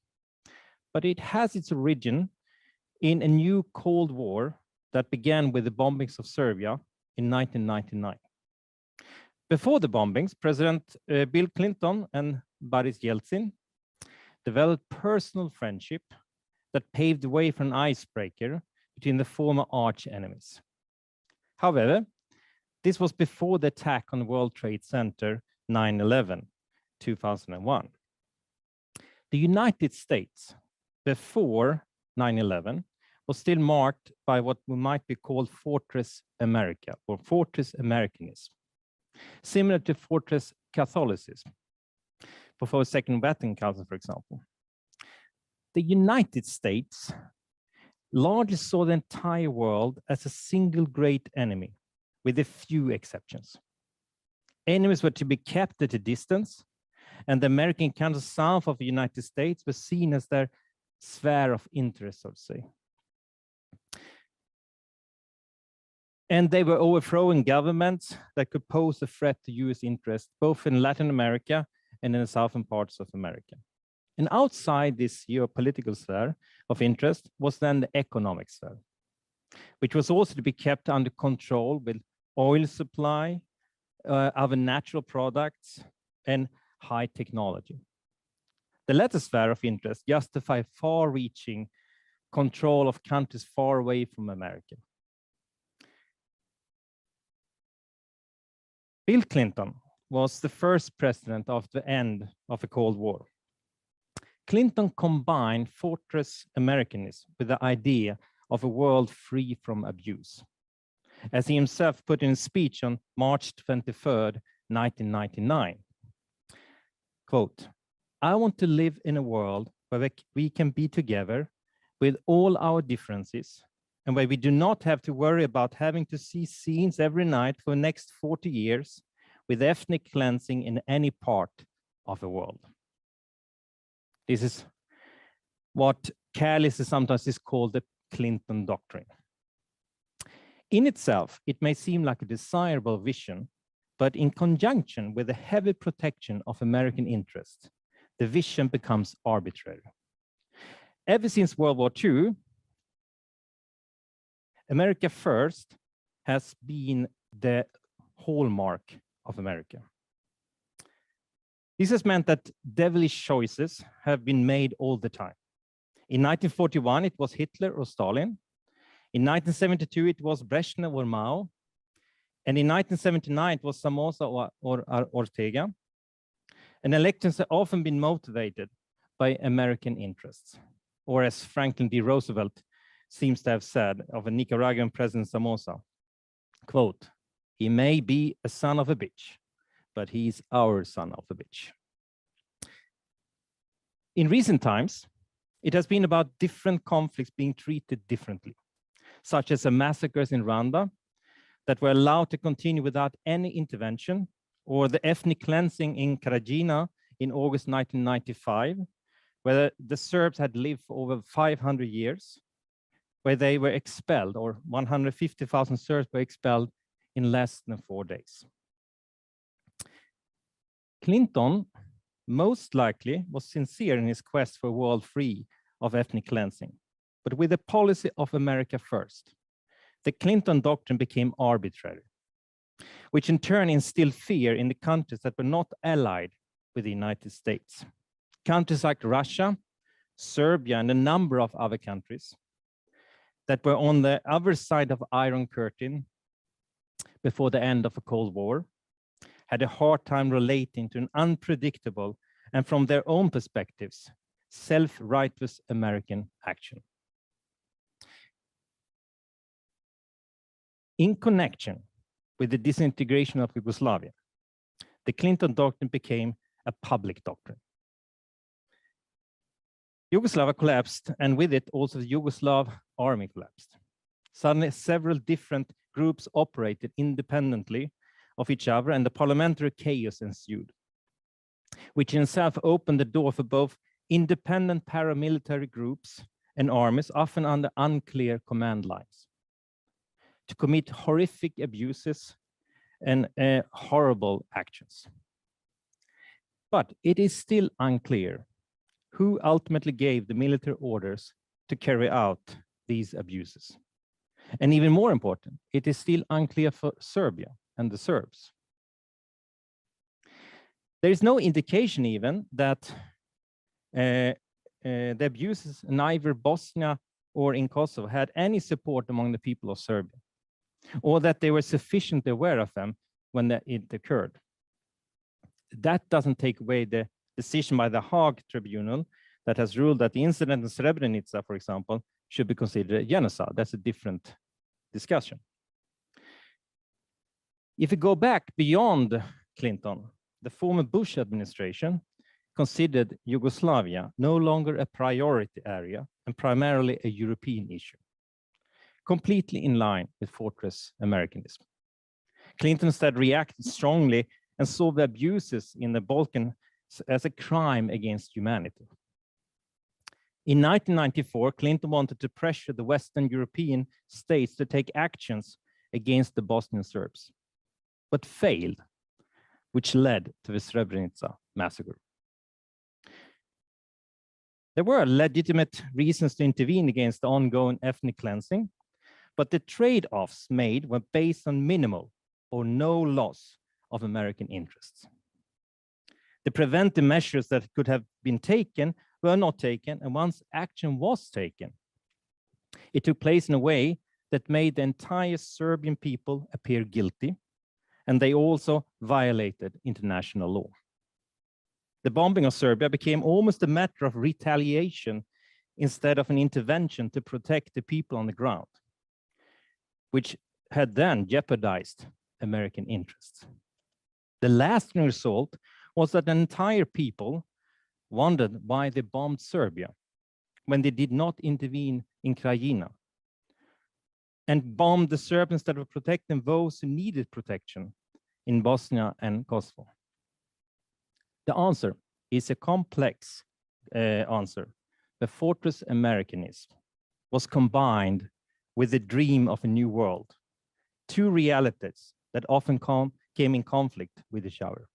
but it has its origin in a new Cold War that began with the bombings of Serbia in 1999. Before the bombings, President Bill Clinton and Boris Yeltsin developed personal friendship that paved the way for an icebreaker between the former arch enemies. However, this was before the attack on the World Trade Center 9/11, 2001. The United States, before 9/11, was still marked by what might be called Fortress America or Fortress Americanism, similar to Fortress Catholicism before the Second Vatican Council, for example. The United States largely saw the entire world as a single great enemy, with a few exceptions. Enemies were to be kept at a distance, and the American countries south of the United States were seen as their sphere of interest, so to say. And they were overthrowing governments that could pose a threat to US interests, both in Latin America and in the southern parts of America. And outside this geopolitical sphere of interest was then the economic sphere, which was also to be kept under control with oil supply, other natural products, and high technology. The latter sphere of interest justified far-reaching control of countries far away from America. Bill Clinton was the first president after the end of the Cold War. Clinton combined Fortress Americanism with the idea of a world free from abuse. As he himself put in a speech on March 23rd, 1999, quote, "I want to live in a world where we can be together with all our differences and where we do not have to worry about having to see scenes every night for the next 40 years with ethnic cleansing in any part of the world." This is what carelessly sometimes is called the Clinton Doctrine. In itself, it may seem like a desirable vision, but in conjunction with the heavy protection of American interests, the vision becomes arbitrary. Ever since World War II, America First has been the hallmark of America. This has meant that devilish choices have been made all the time. In 1941, it was Hitler or Stalin. In 1972, it was Brezhnev or Mao. And in 1979, it was Somoza or Ortega. And elections have often been motivated by American interests, or as Franklin D. Roosevelt seems to have said of a Nicaraguan president Somoza, quote, "He may be a son of a bitch, but he's our son of a bitch." In recent times, it has been about different conflicts being treated differently, such as the massacres in Rwanda that were allowed to continue without any intervention, or the ethnic cleansing in Krajina in August 1995, where the Serbs had lived for over 500 years, where they were expelled, or 150,000 Serbs were expelled in less than 4 days. Clinton most likely was sincere in his quest for a world free of ethnic cleansing, but with the policy of America First, the Clinton Doctrine became arbitrary, which in turn instilled fear in the countries that were not allied with the United States. Countries like Russia, Serbia, and a number of other countries that were on the other side of the Iron Curtain before the end of a Cold War, had a hard time relating to an unpredictable and, from their own perspectives, self-righteous American action. In connection with the disintegration of Yugoslavia, the Clinton Doctrine became a public doctrine. Yugoslavia collapsed, and with it also the Yugoslav army collapsed. Suddenly, several different groups operated independently of each other, and the parliamentary chaos ensued, which in itself opened the door for both independent paramilitary groups and armies, often under unclear command lines, to commit horrific abuses and horrible actions. But it is still unclear who ultimately gave the military orders to carry out these abuses. And even more important, it is still unclear for Serbia and the Serbs. There is no indication even that the abuses in either Bosnia or in Kosovo had any support among the people of Serbia, or that they were sufficiently aware of them when it occurred. That doesn't take away the decision by the Hague Tribunal that has ruled that the incident in Srebrenica, for example, should be considered a genocide. That's a different discussion. If we go back beyond Clinton, the former Bush administration considered Yugoslavia no longer a priority area and primarily a European issue, completely in line with fortress Americanism. Clinton instead reacted strongly and saw the abuses in the Balkans as a crime against humanity. In 1994, Clinton wanted to pressure the Western European states to take actions against the Bosnian Serbs, but failed, which led to the Srebrenica massacre. There were legitimate reasons to intervene against the ongoing ethnic cleansing, but the trade-offs made were based on minimal or no loss of American interests. The preventive measures that could have been taken were not taken, and once action was taken, it took place in a way that made the entire Serbian people appear guilty, and they also violated international law. The bombing of Serbia became almost a matter of retaliation instead of an intervention to protect the people on the ground, which had then jeopardized American interests. The lasting result was that the entire people wondered why they bombed Serbia when they did not intervene in Krajina, and bombed the Serbs instead of protecting those who needed protection in Bosnia and Kosovo. The answer is a complex answer. The fortress Americanism was combined with the dream of a new world, two realities that often came in conflict with each other.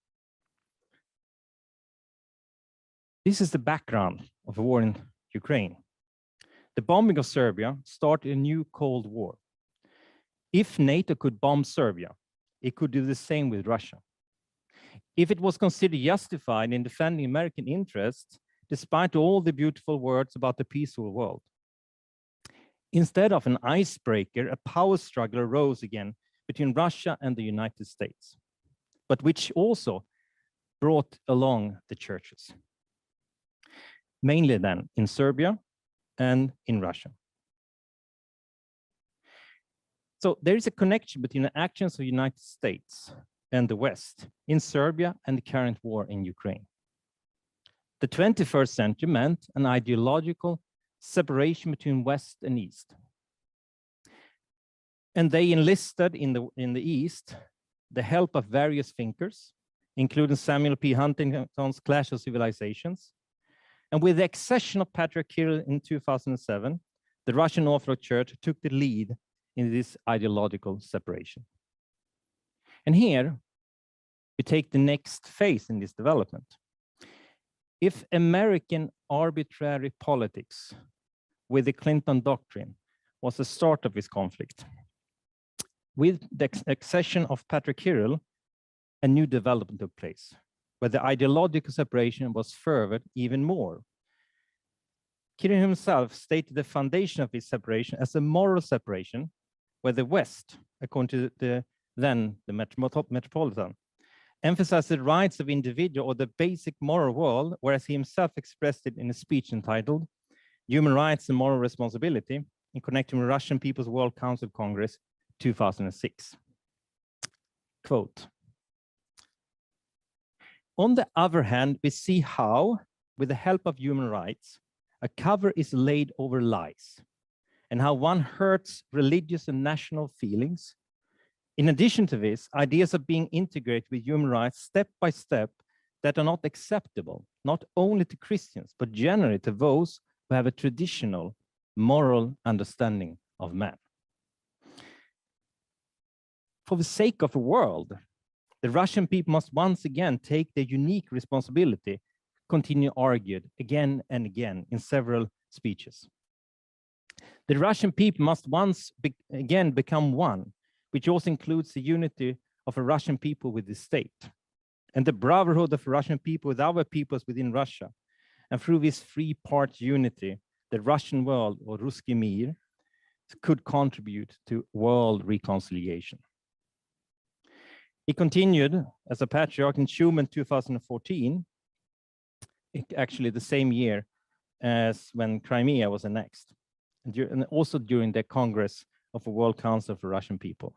This is the background of the war in Ukraine. The bombing of Serbia started a new Cold War. If NATO could bomb Serbia, it could do the same with Russia. If it was considered justified in defending American interests, despite all the beautiful words about the peaceful world. Instead of an icebreaker, a power struggle arose again between Russia and the United States, but which also brought along the churches, mainly then in Serbia and in Russia. So there is a connection between the actions of the United States and the West in Serbia and the current war in Ukraine. The 21st century meant an ideological separation between West and East. And they enlisted in the East the help of various thinkers, including Samuel P. Huntington's Clash of Civilizations. And with the accession of Patriarch Kiril in 2007, the Russian Orthodox Church took the lead in this ideological separation. And here, we take the next phase in this development. If American arbitrary politics with the Clinton Doctrine was the start of this conflict, with the accession of Patriarch Kiril, a new development took place, where the ideological separation was furthered even more. Kiril himself stated the foundation of this separation as a moral separation, where the West, according to the then the metropolitan, emphasized the rights of individual or the basic moral world, whereas he himself expressed it in a speech entitled Human Rights and Moral Responsibility in connection with Russian People's World Council Congress 2006. Quote, on the other hand, we see how, with the help of human rights, a cover is laid over lies, and how one hurts religious and national feelings. In addition to this, ideas are being integrated with human rights step by step that are not acceptable, not only to Christians, but generally to those who have a traditional moral understanding of man. For the sake of the world, the Russian people must once again take their unique responsibility, continue argued again and again in several speeches. The Russian people must once again become one, which also includes the unity of a Russian people with the state, and the brotherhood of Russian people with other peoples within Russia. And through this three-part unity, the Russian world, or Ruski Mir, could contribute to world reconciliation. He continued as a patriarch in Schumann 2014, actually the same year as when Crimea was annexed, and also during the Congress of the World Council for Russian People.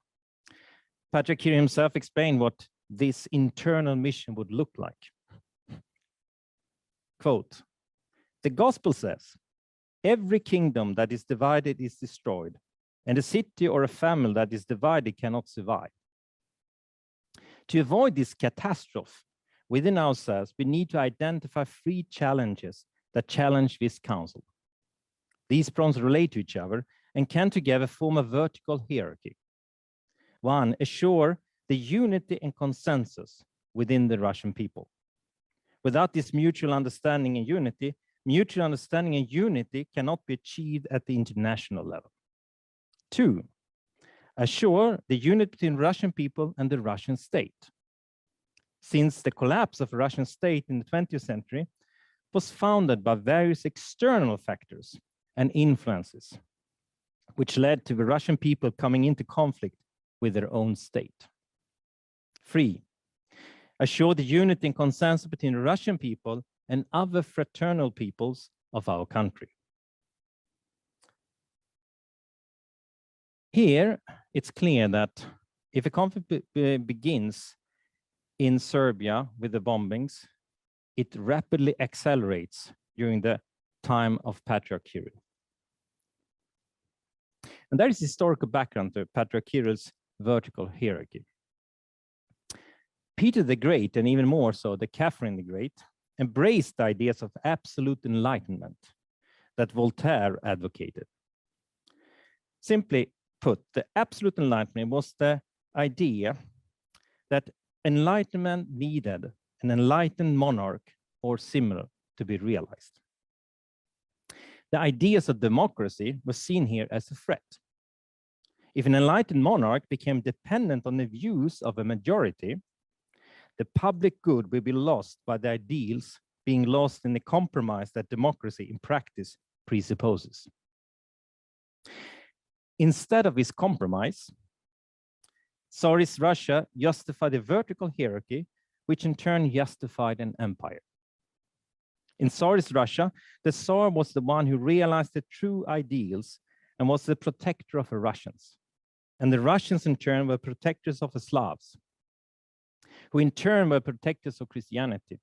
Patriarch Kiril himself explained what this internal mission would look like. Quote, the gospel says, every kingdom that is divided is destroyed, and a city or a family that is divided cannot survive. To avoid this catastrophe within ourselves, we need to identify three challenges that challenge this council. These problems relate to each other and can together form a vertical hierarchy. One, assure the unity and consensus within the Russian people. Without this mutual understanding and unity cannot be achieved at the international level. Two, assure the unity between Russian people and the Russian state. Since the collapse of the Russian state in the 20th century was founded by various external factors and influences, which led to the Russian people coming into conflict with their own state. Three, assure the unity and consensus between the Russian people and other fraternal peoples of our country. Here, it's clear that if a conflict begins in Serbia with the bombings, it rapidly accelerates during the time of Patriarch Kiril. And there is historical background to Patriarch Kiril's vertical hierarchy. Peter the Great, and even more so, the Catherine the Great, embraced the ideas of absolute enlightenment that Voltaire advocated. Simply put, the absolute enlightenment was the idea that enlightenment needed an enlightened monarch or similar to be realized. The ideas of democracy were seen here as a threat. If an enlightened monarch became dependent on the views of a majority, the public good will be lost by the ideals being lost in the compromise that democracy in practice presupposes. Instead of this compromise, Tsarist Russia justified a vertical hierarchy, which in turn justified an empire. In Tsarist Russia, the Tsar was the one who realized the true ideals and was the protector of the Russians. And the Russians in turn were protectors of the Slavs, who in turn were protectors of Christianity,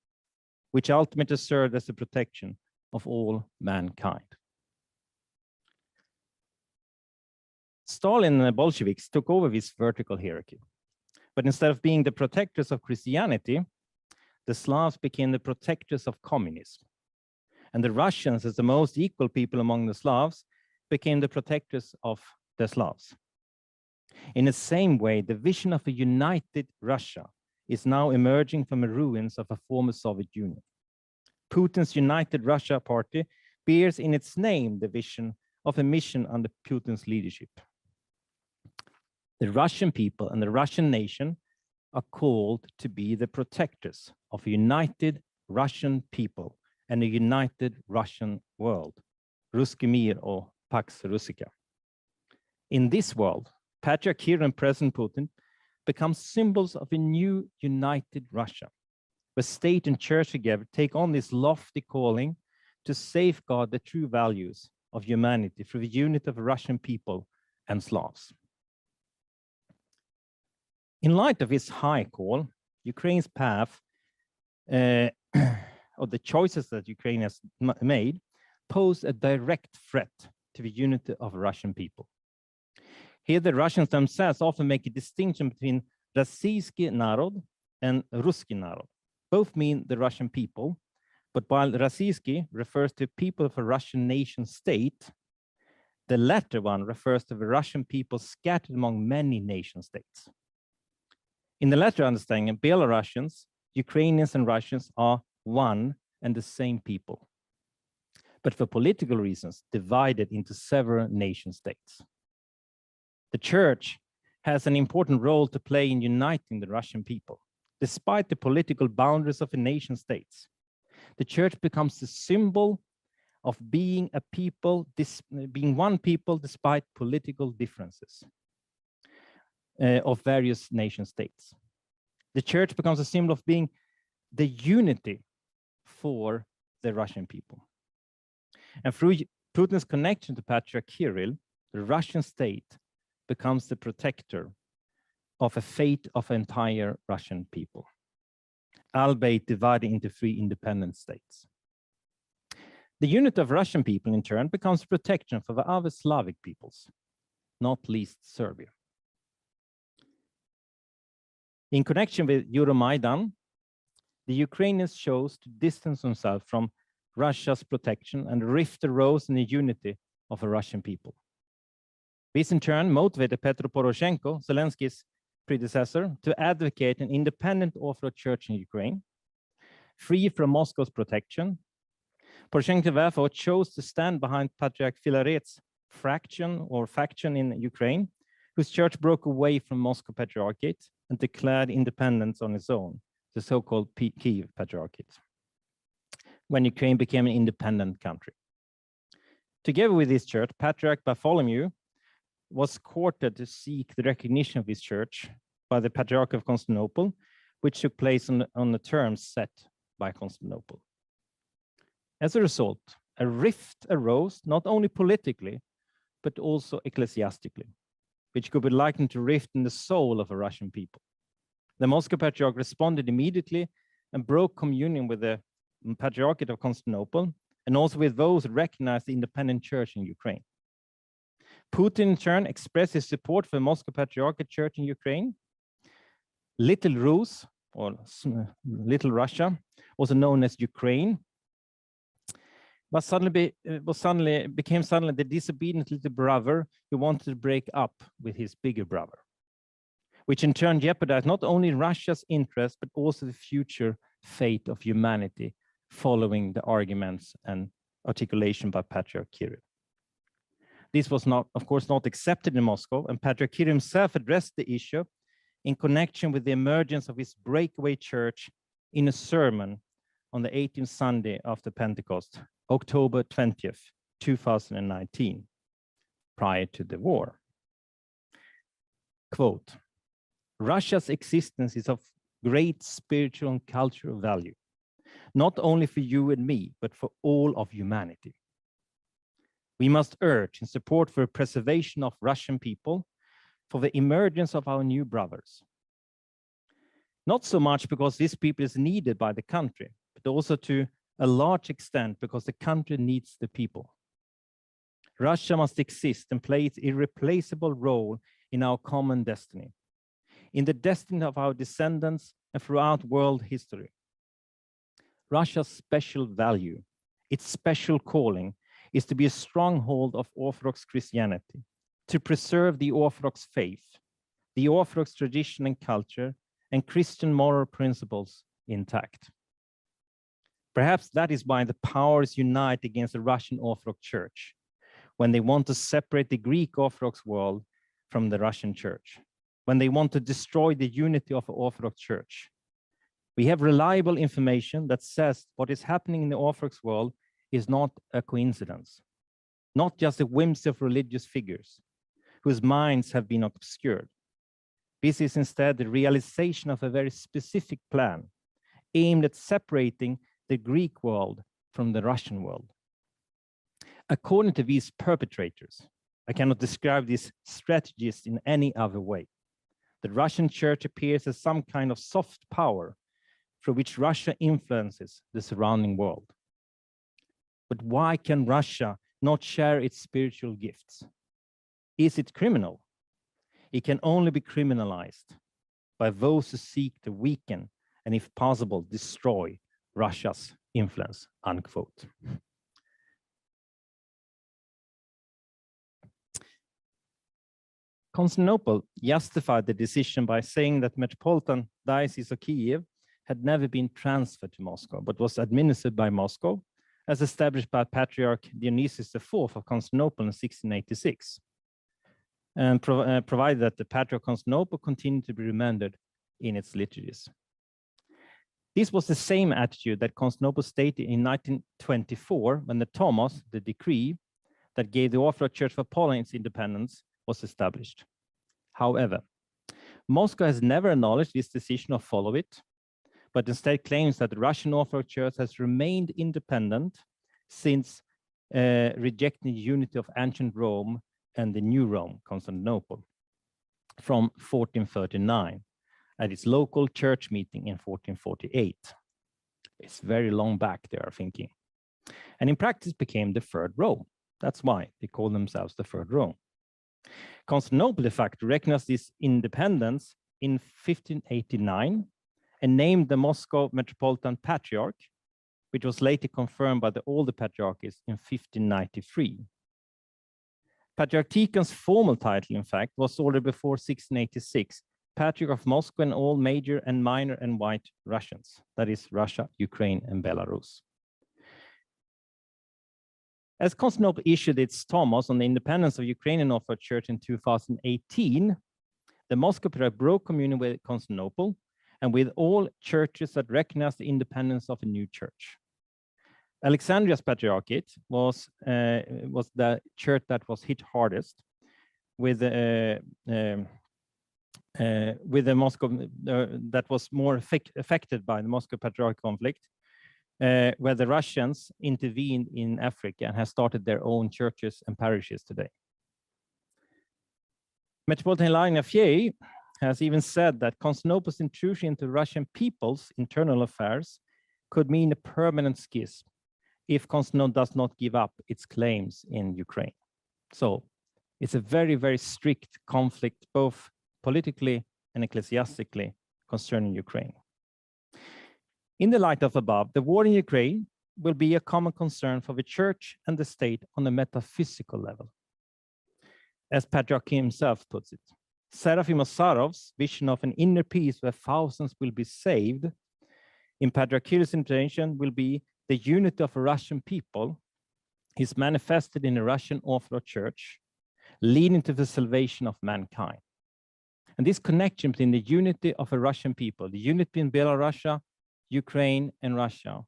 which ultimately served as the protection of all mankind. Stalin and the Bolsheviks took over this vertical hierarchy. But instead of being the protectors of Christianity, the Slavs became the protectors of communism. And the Russians, as the most equal people among the Slavs, became the protectors of the Slavs. In the same way, the vision of a united Russia is now emerging from the ruins of a former Soviet Union. Putin's United Russia Party bears in its name the vision of a mission under Putin's leadership. The Russian people and the Russian nation are called to be the protectors of a united Russian people and a united Russian world, Ruski Mir or Pax Russica. In this world, Patriarch Kiril and President Putin become symbols of a new united Russia, where state and church together take on this lofty calling to safeguard the true values of humanity through the unity of the Russian people and Slavs. In light of this high call, Ukraine's path, or the choices that Ukraine has made, pose a direct threat to the unity of the Russian people. Here, the Russians themselves often make a distinction between Российский народ and Русский народ. Both mean the Russian people, but while Российский refers to people of a Russian nation state, the latter one refers to the Russian people scattered among many nation states. In the latter understanding, Belarusians, Ukrainians, and Russians are one and the same people, but for political reasons divided into several nation states. The church has an important role to play in uniting the Russian people. Despite the political boundaries of the nation states, the church becomes the symbol of being a people, being one people despite political differences of various nation states. The church becomes a symbol of being the unity for the Russian people. And through Putin's connection to Patriarch Kiril, the Russian state becomes the protector of the fate of the entire Russian people, albeit divided into 3 independent states. The unity of Russian people, in turn, becomes protection for the other Slavic peoples, not least Serbia. In connection with Euromaidan, the Ukrainians chose to distance themselves from Russia's protection and rift arose in the unity of the Russian people. This in turn motivated Petro Poroshenko, Zelensky's predecessor, to advocate an independent Orthodox Church in Ukraine, free from Moscow's protection. Poroshenko therefore chose to stand behind Patriarch Filaret's faction in Ukraine, whose church broke away from Moscow Patriarchate and declared independence on its own, the so-called Kiev Patriarchate, when Ukraine became an independent country. Together with this church, Patriarch Bartholomew was courted to seek the recognition of his church by the Patriarch of Constantinople, which took place on the terms set by Constantinople. As a result, a rift arose not only politically, but also ecclesiastically, which could be likened to a rift in the soul of a Russian people. The Moscow Patriarch responded immediately and broke communion with the Patriarchate of Constantinople and also with those who recognized the independent church in Ukraine. Putin, in turn, expressed his support for the Moscow Patriarchate Church in Ukraine. Little Rus, or Little Russia, also known as Ukraine, but became suddenly the disobedient little brother who wanted to break up with his bigger brother, which in turn jeopardized not only Russia's interest, but also the future fate of humanity following the arguments and articulation by Patriarch Kiril. This was not, of course, not accepted in Moscow, and Patriarch Kiril himself addressed the issue in connection with the emergence of his breakaway church in a sermon on the 18th Sunday after Pentecost, October 20th, 2019, prior to the war. Quote, "Russia's existence is of great spiritual and cultural value, not only for you and me, but for all of humanity. We must urge and support for the preservation of Russian people, for the emergence of our new brothers. Not so much because this people is needed by the country, but also to a large extent because the country needs the people. Russia must exist and play its irreplaceable role in our common destiny, in the destiny of our descendants and throughout world history. Russia's special value, its special calling, is to be a stronghold of Orthodox Christianity, to preserve the Orthodox faith, the Orthodox tradition and culture, and Christian moral principles intact. Perhaps that is why the powers unite against the Russian Orthodox Church, when they want to separate the Greek Orthodox world from the Russian Church, when they want to destroy the unity of the Orthodox Church. We have reliable information that says what is happening in the Orthodox world is not a coincidence, not just a whimsy of religious figures whose minds have been obscured. This is instead the realization of a very specific plan aimed at separating the Greek world from the Russian world. According to these perpetrators, I cannot describe these strategists in any other way. The Russian church appears as some kind of soft power through which Russia influences the surrounding world. But why can Russia not share its spiritual gifts? Is it criminal? It can only be criminalized by those who seek to weaken and, if possible, destroy Russia's influence, unquote. Constantinople justified the decision by saying that Metropolitan Diocese of Kiev had never been transferred to Moscow, but was administered by Moscow, as established by Patriarch Dionysius IV of Constantinople in 1686, and provided that the Patriarch of Constantinople continued to be remembered in its liturgies. This was the same attitude that Constantinople stated in 1924 when the Tomos, the decree that gave the Orthodox Church of Poland its independence, was established. However, Moscow has never acknowledged this decision or followed it, but instead claims that the Russian Orthodox Church has remained independent since rejecting the unity of ancient Rome and the new Rome, Constantinople, from 1439 at its local church meeting in 1448. It's very long back, they are thinking. And in practice became the Third Rome. That's why they call themselves the Third Rome. Constantinople, de facto, recognized this independence in 1589 and named the Moscow Metropolitan Patriarch, which was later confirmed by all the patriarchs in 1593. Patriarch Tikhon's formal title, in fact, was already before 1686, Patriarch of Moscow and all major and minor and white Russians, that is Russia, Ukraine, and Belarus. As Constantinople issued its Tomos on the independence of Ukrainian Orthodox Church in 2018, the Moscow Patriarch broke communion with Constantinople and with all churches that recognize the independence of a new church. Alexandria's Patriarchate was the church that was hit hardest with the Moscow that was more affected by the Moscow Patriarch conflict, where the Russians intervened in Africa and have started their own churches and parishes today. Metropolitan Hilarion Fier has even said that Constantinople's intrusion into Russian people's internal affairs could mean a permanent schism if Constantinople does not give up its claims in Ukraine. So it's a very, very strict conflict, both politically and ecclesiastically, concerning Ukraine. In the light of above, the war in Ukraine will be a common concern for the church and the state on a metaphysical level. As Patriarch himself puts it, Seraphim of Sarov's vision of an inner peace where thousands will be saved in Patriarch Kiril's interpretation will be the unity of a Russian people is manifested in the Russian Orthodox Church, leading to the salvation of mankind. And this connection between the unity of a Russian people, the unity in Belarus, Ukraine, and Russia,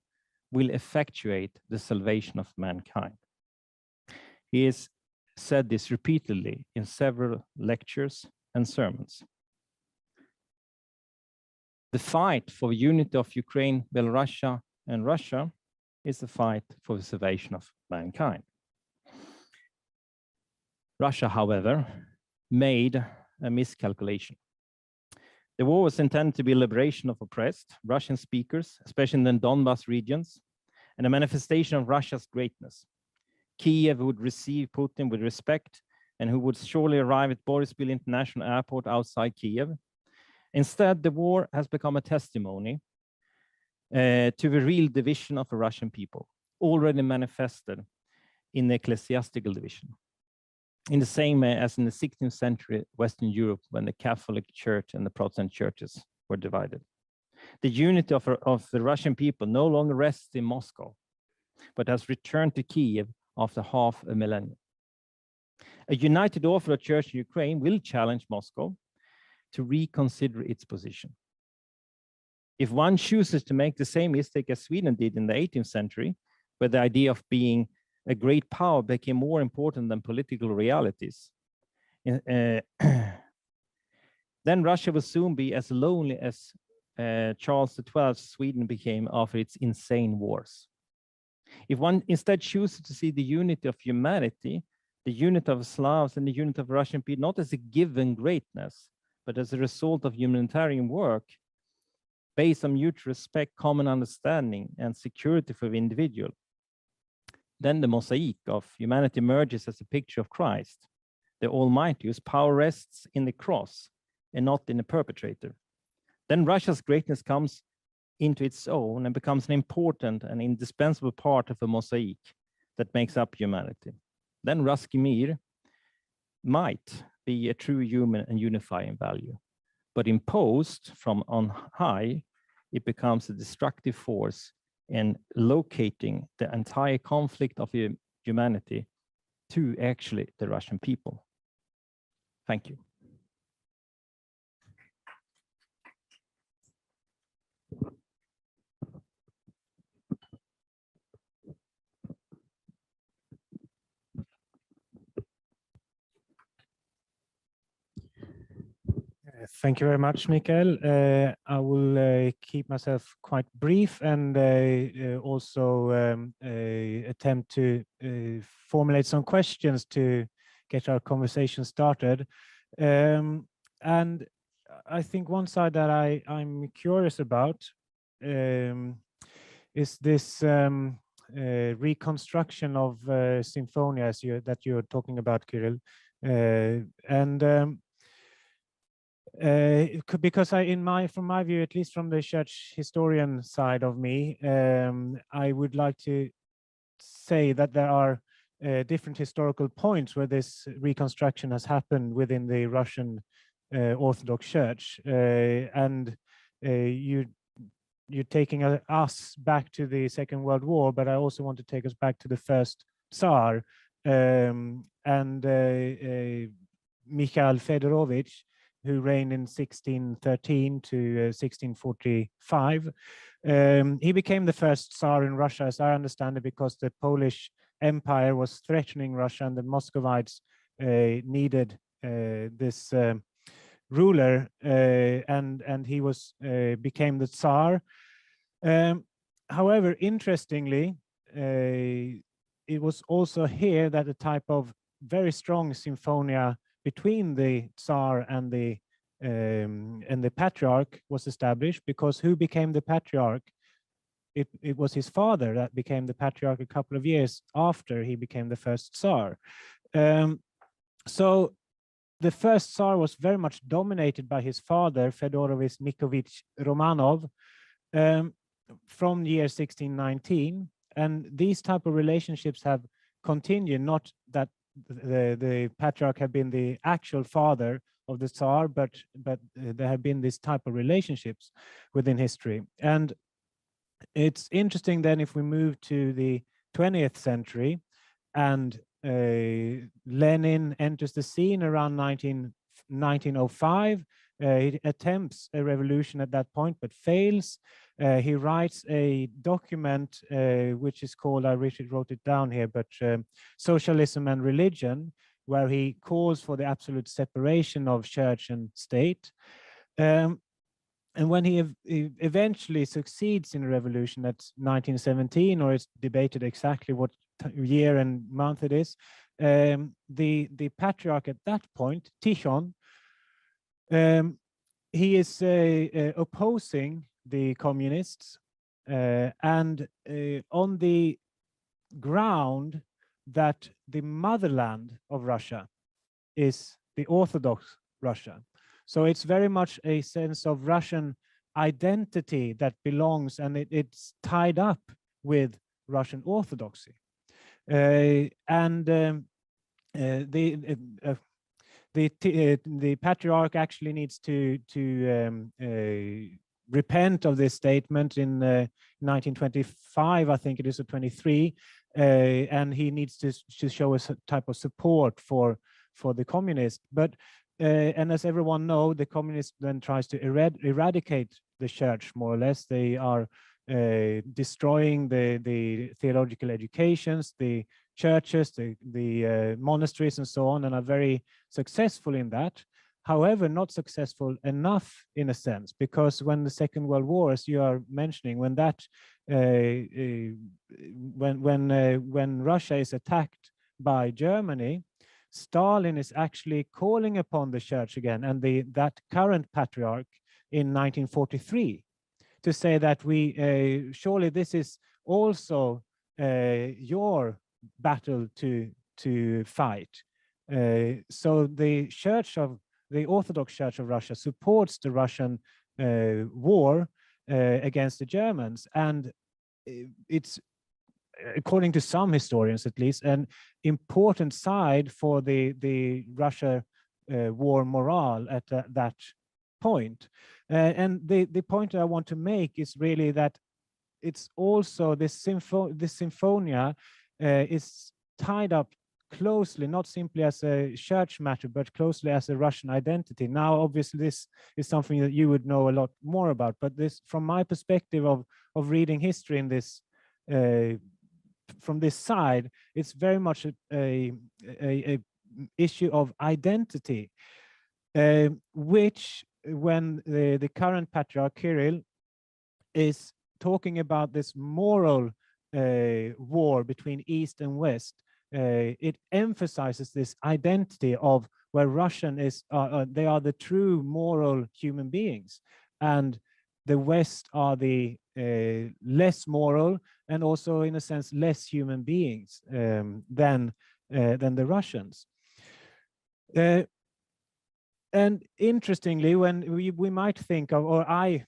will effectuate the salvation of mankind. He has said this repeatedly in several lectures and sermons. The fight for the unity of Ukraine, Belarus, and Russia is a fight for the salvation of mankind. Russia, however, made a miscalculation. The war was intended to be a liberation of oppressed Russian speakers, especially in the Donbas regions, and a manifestation of Russia's greatness. Kiev would receive Putin with respect and who would surely arrive at Boryspil International Airport outside Kiev. Instead, the war has become a testimony to the real division of the Russian people, already manifested in the ecclesiastical division. In the same way as in the 16th century Western Europe, when the Catholic Church and the Protestant churches were divided. The unity of the Russian people no longer rests in Moscow, but has returned to Kiev after half a millennium. A united Orthodox Church in Ukraine will challenge Moscow to reconsider its position. If one chooses to make the same mistake as Sweden did in the 18th century, where the idea of being a great power became more important than political realities, Then Russia will soon be as lonely as Charles XII's Sweden became after its insane wars. If one instead chooses to see the unity of humanity, the unity of Slavs and the unity of Russian people, not as a given greatness, but as a result of humanitarian work based on mutual respect, common understanding, and security for the individual, then the mosaic of humanity emerges as a picture of Christ, the Almighty, whose power rests in the cross and not in the perpetrator. Then Russia's greatness comes into its own and becomes an important and indispensable part of a mosaic that makes up humanity. Then Ruski Mir might be a true human and unifying value, but imposed from on high, it becomes a destructive force in locating the entire conflict of humanity to actually the Russian people. Thank you. Thank you very much, Mikael. I will keep myself quite brief and also attempt to formulate some questions to get our conversation started. And I think one side that I'm curious about is this reconstruction of symphonia that you're talking about, Kiril. Because from my view, at least from the church historian side of me, I would like to say that there are different historical points where this reconstruction has happened within the Russian Orthodox Church, and you're taking us back to the Second World War, but I also want to take us back to the first Tsar, and Mikhail Fedorovich, who reigned in 1613 to 1645. He became the first Tsar in Russia, as I understand it, because the Polish Empire was threatening Russia, and the Muscovites needed this ruler, and he became the Tsar. However, interestingly, it was also here that a type of very strong symphonia between the Tsar and the Patriarch was established, because who became the Patriarch? It was his father that became the Patriarch a couple of years after he became the first Tsar. So the first Tsar was very much dominated by his father, Fedorovich Nikovich Romanov, from the year 1619. And these type of relationships have continued, not that the Patriarch had been the actual father of the Tsar, but there have been this type of relationships within history. And it's interesting then, if we move to the 20th century, and Lenin enters the scene around 1905. He attempts a revolution at that point, but fails. He writes a document which is called, I wrote it down here, but Socialism and Religion, where he calls for the absolute separation of church and state. And when he eventually succeeds in a revolution, that's 1917, or it's debated exactly what year and month it is, the Patriarch at that point, Tikhon, he is opposing the communists, and on the ground that the motherland of Russia is the Orthodox Russia. So it's very much a sense of Russian identity that belongs, and it's tied up with Russian Orthodoxy. The Patriarch actually needs to repent of this statement in 1925, I think it is, or 23, and he needs to show a type of support for the communists. But and as everyone knows, the communists then tries to eradicate the church, more or less. They are destroying the theological educations, the churches, the monasteries, and so on, and are very successful in that. However, not successful enough in a sense, because when the Second World War, as you are mentioning, when that when Russia is attacked by Germany, Stalin is actually calling upon the church again, and that current patriarch in 1943, to say that we surely this is also your battle to fight. So the Orthodox Church of Russia supports the Russian war against the Germans, and it's, according to some historians at least, an important side for the Russia war morale at that point. And the point I want to make is really that it's also this symphonia is tied up closely, not simply as a church matter, but closely as a Russian identity. Now, obviously, this is something that you would know a lot more about, but this, from my perspective of reading history in this, from this side, it's very much a issue of identity, which when the current Patriarch Kiril is talking about this moral war between East and West, it emphasizes this identity of where Russian is, they are the true moral human beings, and the West are the less moral and also, in a sense, less human beings than the Russians. And interestingly, when we might think of, or I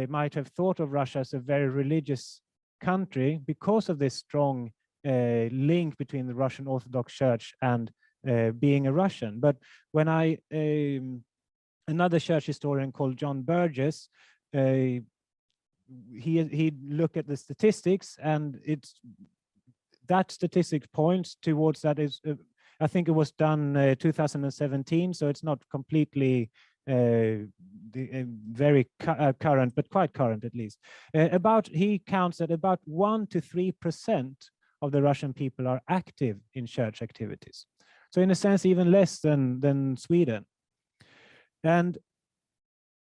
might have thought of Russia as a very religious country because of this strong link between the Russian Orthodox Church and being a Russian. But when another church historian called John Burgess, he looked at the statistics, and that statistic points towards that is, I think it was done 2017, so it's not completely very current, but quite current at least. He counts that about 1 to 3% of the Russian people are active in church activities. So in a sense, even less than Sweden. And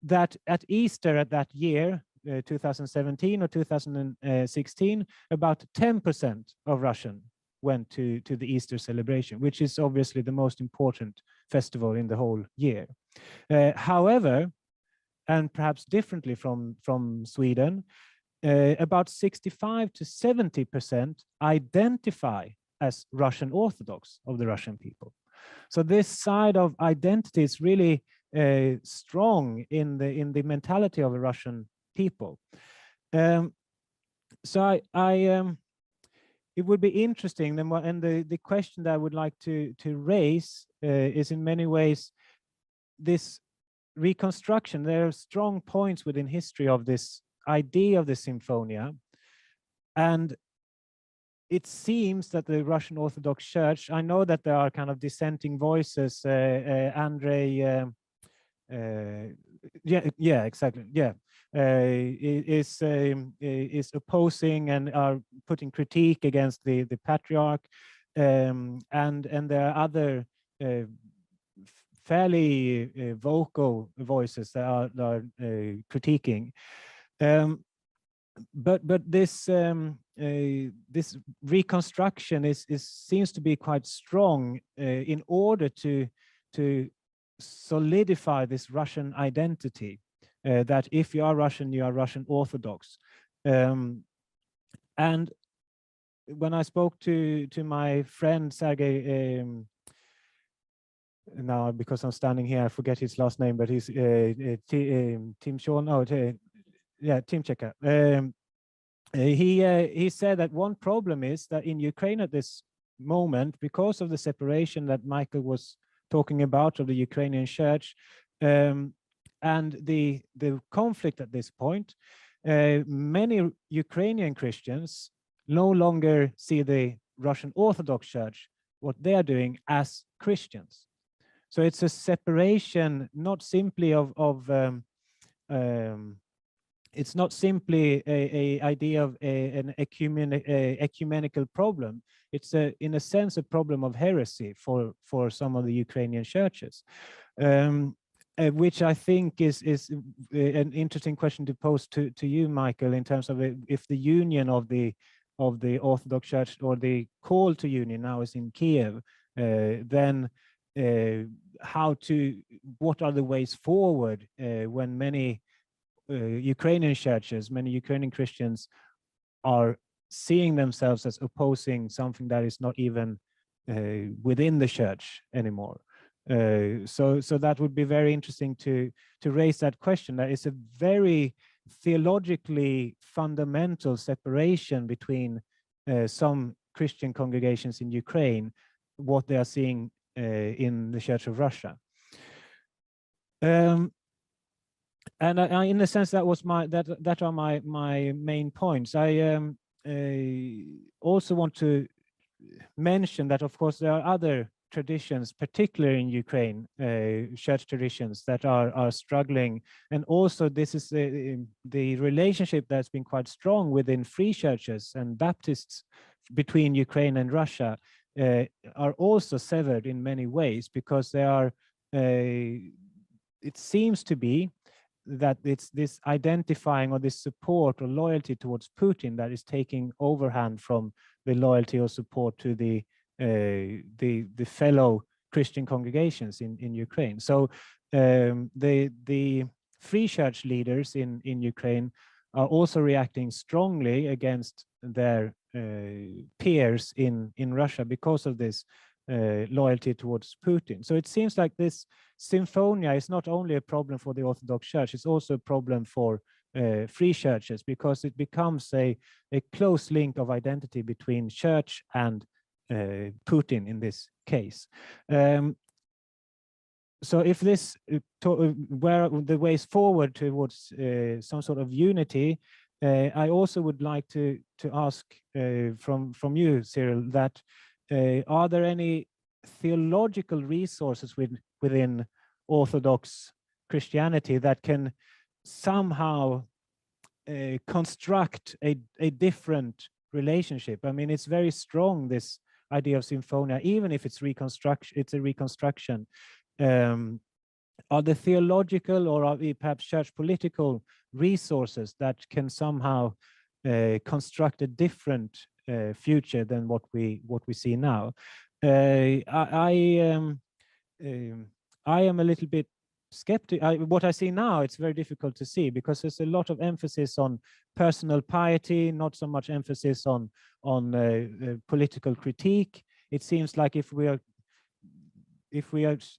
that at Easter at that year, 2017 or 2016, about 10% of Russian went to the Easter celebration, which is obviously the most important festival in the whole year. However, and perhaps differently from Sweden, about 65 to 70% identify as Russian Orthodox of the Russian people. So this side of identity is really strong in the mentality of the Russian people. So it would be interesting, and the question that I would like to raise is in many ways this reconstruction. There are strong points within history of this idea of the symphonia, and it seems that the Russian Orthodox Church, I know that there are kind of dissenting voices, Andrei, is opposing and are putting critique against the Patriarch, and there are other fairly vocal voices that are critiquing. But this this reconstruction seems to be quite strong in order to solidify this Russian identity, that if you are Russian Orthodox. And when I spoke to my friend Sergei, now because I'm standing here, I forget his last name, but he's Tim Sean, Tim Checker. He said that one problem is that in Ukraine at this moment, because of the separation that Michael was talking about of the Ukrainian church, and the conflict at this point, many Ukrainian Christians no longer see the Russian Orthodox Church, what they are doing, as Christians. So it's a separation, not simply it's not simply a idea of an ecumenical problem. It's in a sense a problem of heresy for some of the Ukrainian churches. which I think is an interesting question to pose to you, Michael, in terms of if the union of the Orthodox Church, or the call to union now, is in Kiev, then what are the ways forward when many Ukrainian churches, many Ukrainian Christians are seeing themselves as opposing something that is not even within the church anymore. So that would be very interesting to raise that question. That is a very theologically fundamental separation between some Christian congregations in Ukraine, what they are seeing in the Church of Russia. And I, in a sense, that was that are my main points. I also want to mention that, of course, there are other traditions, particularly in Ukraine, church traditions that are struggling. And also this is the relationship that's been quite strong within free churches and Baptists between Ukraine and Russia are also severed in many ways, because they are, it seems to be that it's this identifying or this support or loyalty towards Putin that is taking overhand from the loyalty or support to the fellow Christian congregations in Ukraine. So the free church leaders in Ukraine are also reacting strongly against their peers in Russia because of this loyalty towards Putin. So it seems like this symphonia is not only a problem for the Orthodox Church, it's also a problem for free churches, because it becomes a close link of identity between church and Putin in this case. So if this, where the ways forward towards some sort of unity, I also would like to ask from you, Cyril, that are there any theological resources within Orthodox Christianity that can somehow construct a different relationship? I mean, it's very strong, this idea of symphonia, even if it's a reconstruction. Are the theological or are the perhaps church political resources that can somehow construct a different future than what we see now? I am a little bit skeptical. What I see now, it's very difficult to see, because there's a lot of emphasis on personal piety, not so much emphasis on political critique. It seems like if we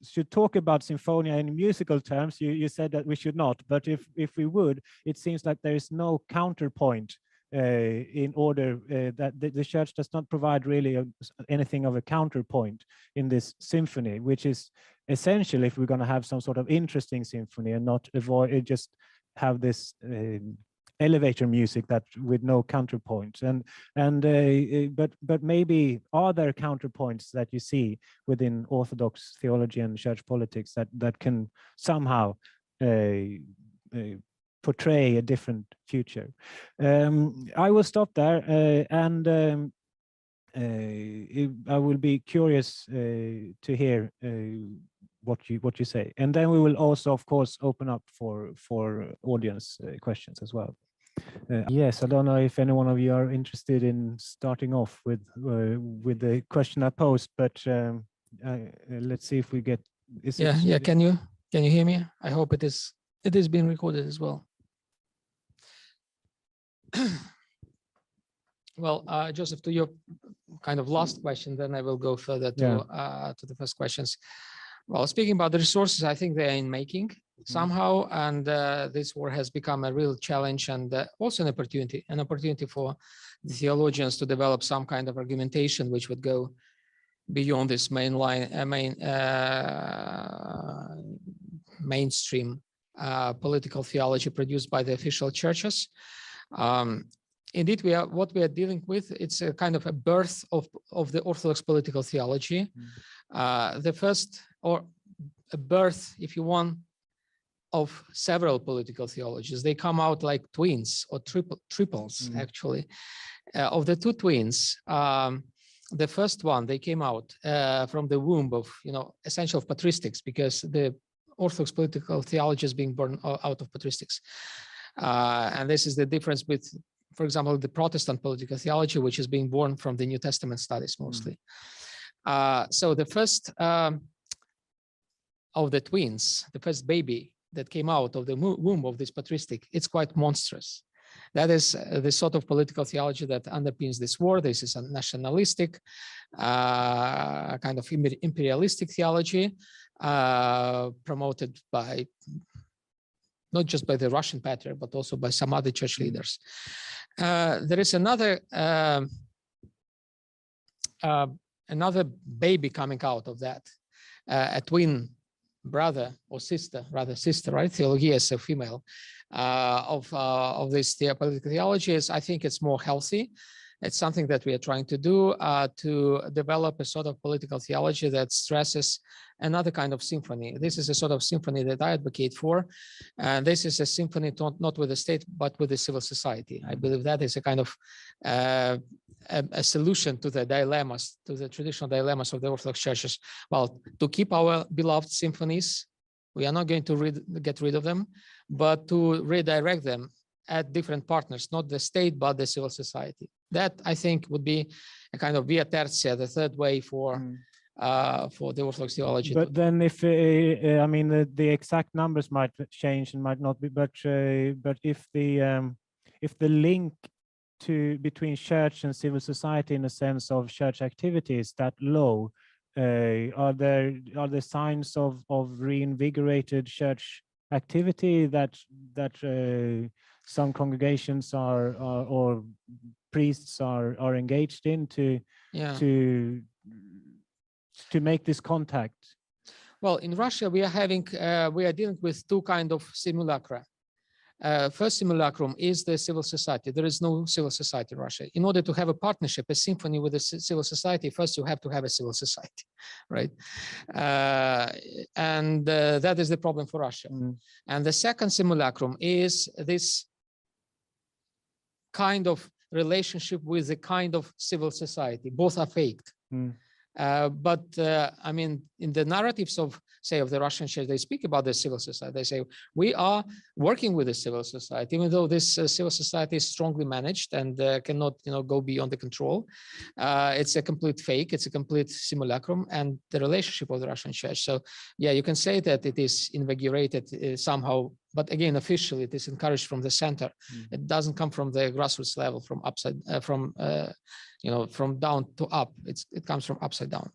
should talk about symphonia in musical terms, you said that we should not, but if we would, it seems like there is no counterpoint in order that the church does not provide really anything of a counterpoint in this symphony, which is essential if we're going to have some sort of interesting symphony and not just have this elevator music that with no counterpoint. But maybe are there counterpoints that you see within Orthodox theology and church politics that can somehow portray a different future? I will stop there, and I will be curious to hear what you say, and then we will also, of course, open up for audience questions as well. Yes, I don't know if any one of you are interested in starting off with the question I posed, but let's see if we get. Yeah. Can you hear me? I hope it is being recorded as well. Well, Joseph, to your kind of last question, then I will go further to the first questions. Well, speaking about the resources, I think they are in making somehow, and this war has become a real challenge and also an opportunity for the theologians to develop some kind of argumentation which would go beyond this mainstream political theology produced by the official churches. Indeed, what we are dealing with, it's a kind of a birth of the Orthodox political theology. The first, or a birth, if you want, of several political theologies. They come out like twins or triples, actually. Of the two twins, the first one, they came out from the womb of, essential patristics, because the Orthodox political theology is being born out of patristics. And this is the difference with, for example, the Protestant political theology, which is being born from the New Testament studies mostly. So the first of the twins, the first baby that came out of the womb of this patristic, it's quite monstrous. That is the sort of political theology that underpins this war. This is a nationalistic, kind of imperialistic theology, promoted by, not just by the Russian Patriarch, but also by some other church leaders. There is another baby coming out of that, a twin brother or sister, rather sister, right? Theologia is a female of this political theology. I think it's more healthy. It's something that we are trying to do to develop a sort of political theology that stresses another kind of symphony. This is a sort of symphony that I advocate for. And this is a symphony not with the state, but with the civil society. I believe that is a kind of a solution to the dilemmas, to the traditional dilemmas of the Orthodox churches. Well, to keep our beloved symphonies, we are not going to get rid of them, but to redirect them at different partners, not the state, but the civil society. That, I think, would be a kind of via tertia, the third way for the Orthodox theology. But then, if I mean, the exact numbers might change and might not be, but if the link between church and civil society, in a sense of church activity, is that low, are there signs of reinvigorated church activity that some congregations or priests are engaged in to make this contact? Well, in Russia, we are dealing with two kinds of simulacra. First simulacrum is the civil society. There is no civil society in Russia. In order to have a partnership, a symphony with a civil society, first you have to have a civil society, right? And that is the problem for Russia. And the second simulacrum is this kind of relationship with the kind of civil society. Both are faked. But I mean, in the narratives of, say, of the Russian church, they speak about the civil society. They say, we are working with the civil society, even though this civil society is strongly managed and cannot, go beyond the control. It's a complete fake. It's a complete simulacrum, and the relationship of the Russian church. So, yeah, you can say that it is invigorated somehow, but again, officially, it is encouraged from the center. It doesn't come from the grassroots level, from upside, from down to up. It comes from upside down.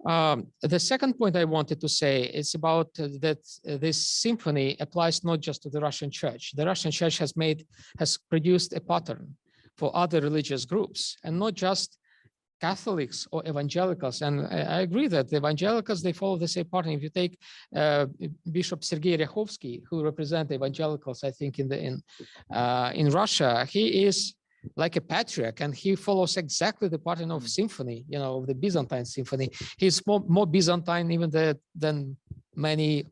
The second point I wanted to say is about that this symphony applies not just to the Russian church. The Russian church has produced a pattern for other religious groups, and not just Catholics or evangelicals. And I agree that the evangelicals, they follow the same pattern. If you take Bishop Sergei Ryachovsky, who represents evangelicals, I think in Russia, he is like a patriarch, and he follows exactly the pattern of symphony, of the Byzantine symphony. He's more Byzantine even than many,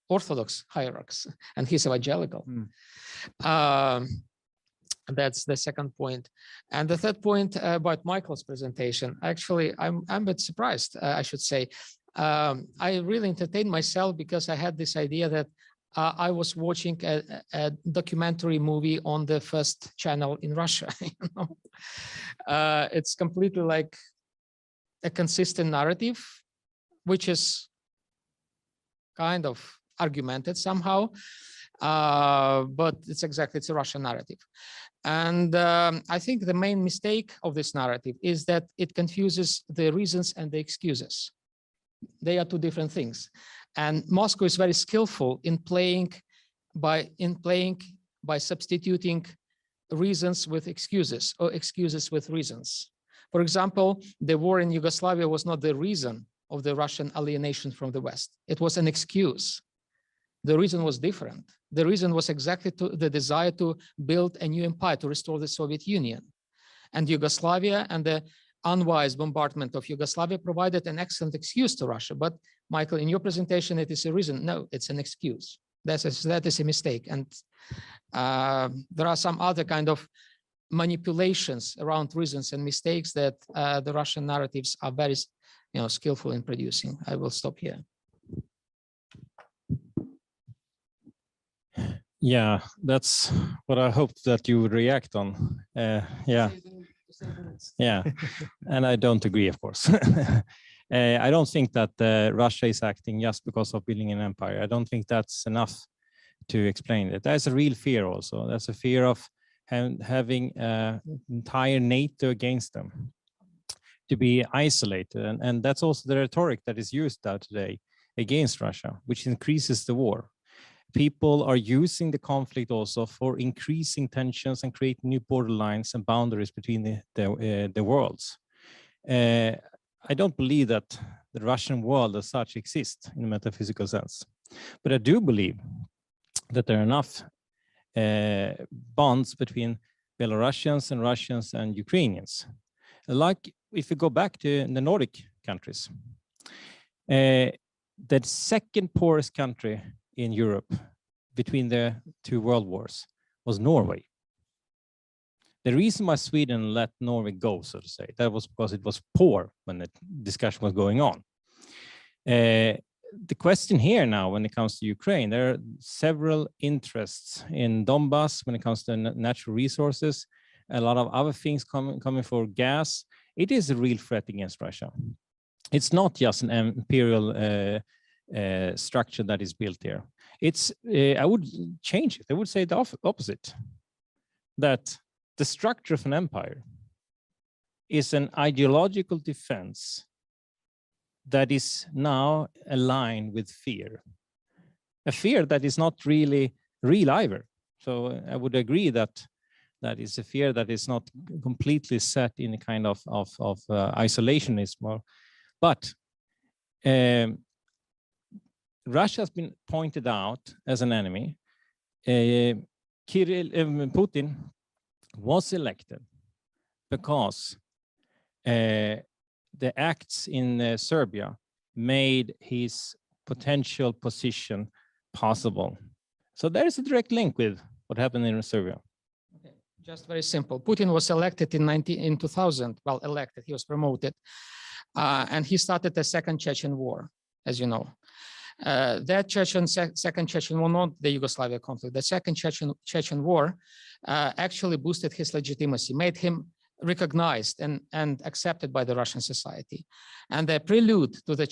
Orthodox hierarchs, and he's evangelical. That's the second point. And the third point about Michael's presentation, actually, I'm a bit surprised, I should say. I really entertained myself because I had this idea that I was watching a documentary movie on the first channel in Russia. It's completely like a consistent narrative, which is kind of argumented somehow, but it's a Russian narrative. And I think the main mistake of this narrative is that it confuses the reasons and the excuses. They are two different things. And Moscow is very skillful in playing by substituting reasons with excuses, or excuses with reasons. For example, the war in Yugoslavia was not the reason of the Russian alienation from the West. It was an excuse. The reason was different. The reason was exactly the desire to build a new empire, to restore the Soviet Union. And Yugoslavia and the unwise bombardment of Yugoslavia provided an excellent excuse to Russia. But Michael, in your presentation, it is a reason. No, it's an excuse. That is a mistake. And there are some other kind of manipulations around reasons and mistakes that the Russian narratives are very skillful in producing. I will stop here. Yeah, that's what I hoped that you would react on. Yeah, yeah, and I don't agree, of course. I don't think that Russia is acting just because of building an empire. I don't think that's enough to explain it. There's a real fear also. There's a fear of having entire NATO against them, to be isolated. And that's also the rhetoric that is used out today against Russia, which increases the war. People are using the conflict also for increasing tensions and creating new borderlines and boundaries between the worlds. I don't believe that the Russian world as such exists in a metaphysical sense, but I do believe that there are enough bonds between Belarusians and Russians and Ukrainians. Like if you go back to the Nordic countries, the second poorest country in Europe between the two world wars was Norway. The reason why Sweden let Norway go, so to say, that was because it was poor when the discussion was going on. The question here now, when it comes to Ukraine, there are several interests in Donbass when it comes to natural resources, a lot of other things coming for gas. It is a real threat against Russia. It's not just an imperial structure that is built here. It's, I would change it. I would say the opposite, that the structure of an empire is an ideological defense that is now aligned with fear, a fear that is not really real either. So I would agree that that is a fear that is not completely set in a kind of isolationism. But Russia has been pointed out as an enemy. Putin was elected because the acts in Serbia made his potential position possible. So there is a direct link with what happened in Serbia. Okay. Just very simple. Putin was elected in 2000. Well, elected, he was promoted. And he started the Second Chechen War, as you know. That Second Chechen War, not the Yugoslavia conflict, the Second Chechen War actually boosted his legitimacy, made him recognized and accepted by the Russian society. And the prelude to the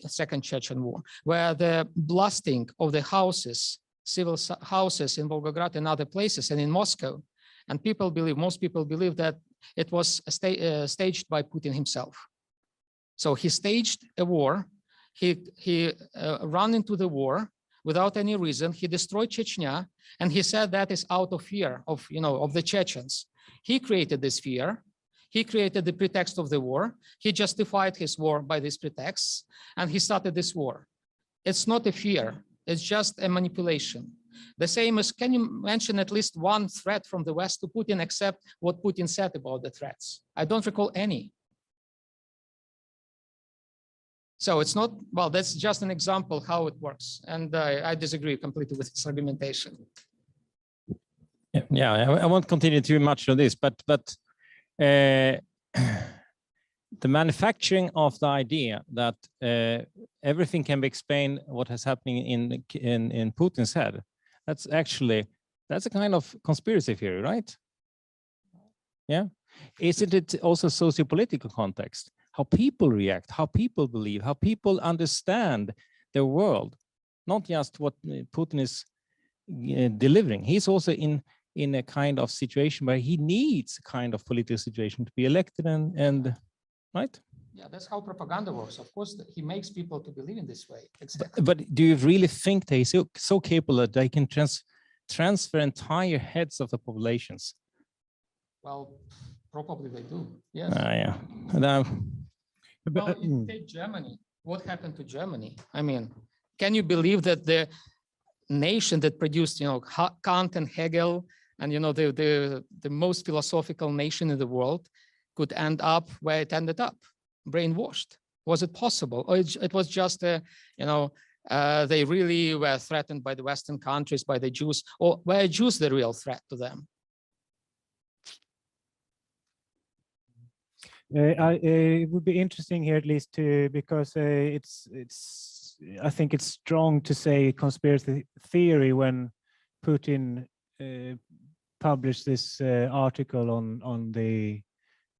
Second Chechen War, where the blasting of the houses, civil houses in Volgograd and other places and in Moscow, and people believe, most people believe that it was staged by Putin himself. So he staged a war. He ran into the war without any reason. He destroyed Chechnya, and he said that is out of fear of, of the Chechens. He created this fear. He created the pretext of the war. He justified his war by this pretext, and he started this war. It's not a fear. It's just a manipulation. The same as, can you mention at least one threat from the West to Putin except what Putin said about the threats? I don't recall any. So it's not, well, that's just an example how it works. And I disagree completely with this argumentation. Yeah, I won't continue too much on this, but the manufacturing of the idea that everything can be explained what is happening in Putin's head, that's a kind of conspiracy theory, right? Yeah. Isn't it also socio-political context? How people react, how people believe, how people understand their world, not just what Putin is delivering. He's also in a kind of situation where he needs a kind of political situation to be elected and right? Yeah, that's how propaganda works. Of course, he makes people to believe in this way. Exactly. But do you really think that he's so capable that they can transfer entire heads of the populations? Well, probably they do. Yes. Yeah. Well, you take Germany. What happened to Germany? I mean, can you believe that the nation that produced, Kant and Hegel, and the most philosophical nation in the world, could end up where it ended up, brainwashed? Was it possible, or it was just they really were threatened by the Western countries, by the Jews, or were Jews the real threat to them? It would be interesting here, at least, because I think it's strong to say conspiracy theory when Putin published this article on the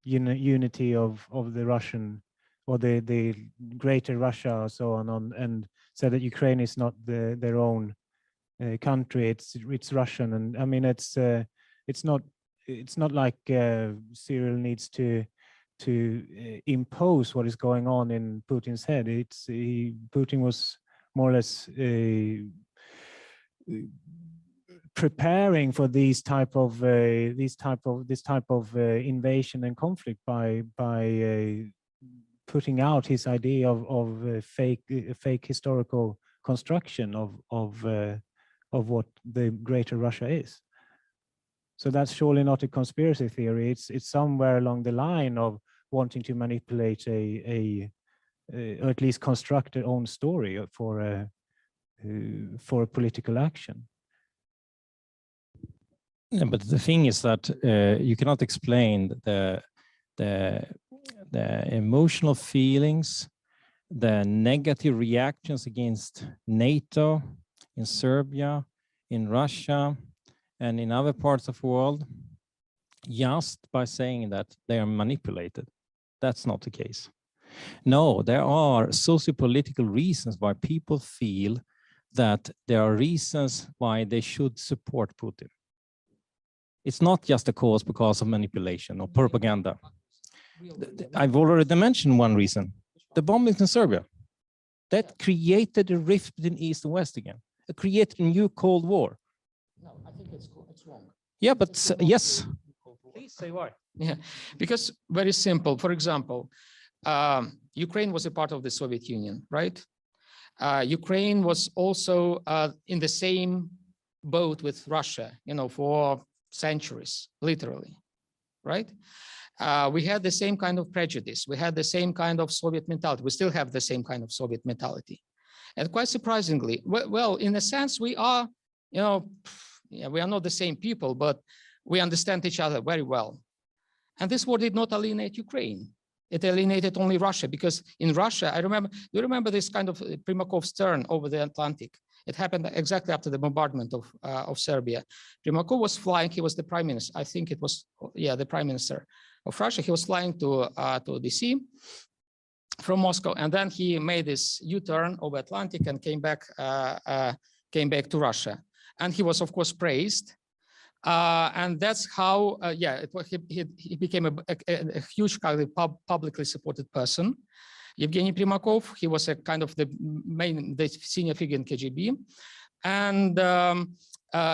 unity of the Russian, or the greater Russia, or so on, and said that Ukraine is not their own country, it's Russian. And I mean, it's not like Cyril needs to impose what is going on in Putin's head. Putin was more or less preparing for this type of invasion and conflict by putting out his idea of a fake historical construction of what the greater Russia is. So that's surely not a conspiracy theory. It's somewhere along the line of wanting to manipulate or at least construct their own story for a political action. Yeah, but the thing is that you cannot explain the emotional feelings, the negative reactions against NATO in Serbia, in Russia, and in other parts of the world, just by saying that they are manipulated. That's not the case. No, there are socio-political reasons why people feel that there are reasons why they should support Putin. It's not just a cause because of manipulation or propaganda. I've already mentioned one reason, the bombings in Serbia. That created a rift between East and West again. It created a new Cold War. No, I think it's wrong. Yeah, but yes. Please say why. Yeah, because very simple. For example, Ukraine was a part of the Soviet Union, right? Ukraine was also in the same boat with Russia, for centuries, literally, right? We had the same kind of prejudice. We had the same kind of Soviet mentality. We still have the same kind of Soviet mentality. And quite surprisingly, well, in a sense, we are, we are not the same people, but we understand each other very well. And this war did not alienate Ukraine. It alienated only Russia, because in Russia, do you remember this kind of Primakov's turn over the Atlantic? It happened exactly after the bombardment of Serbia. Primakov was flying, he was the prime minister. I think it was, the prime minister of Russia. He was flying to DC from Moscow, and then he made this U-turn over Atlantic and came back to Russia. And he was, of course, praised. And that's how, he became a huge, publicly supported person. Evgeny Primakov, he was a kind of the senior figure in KGB. And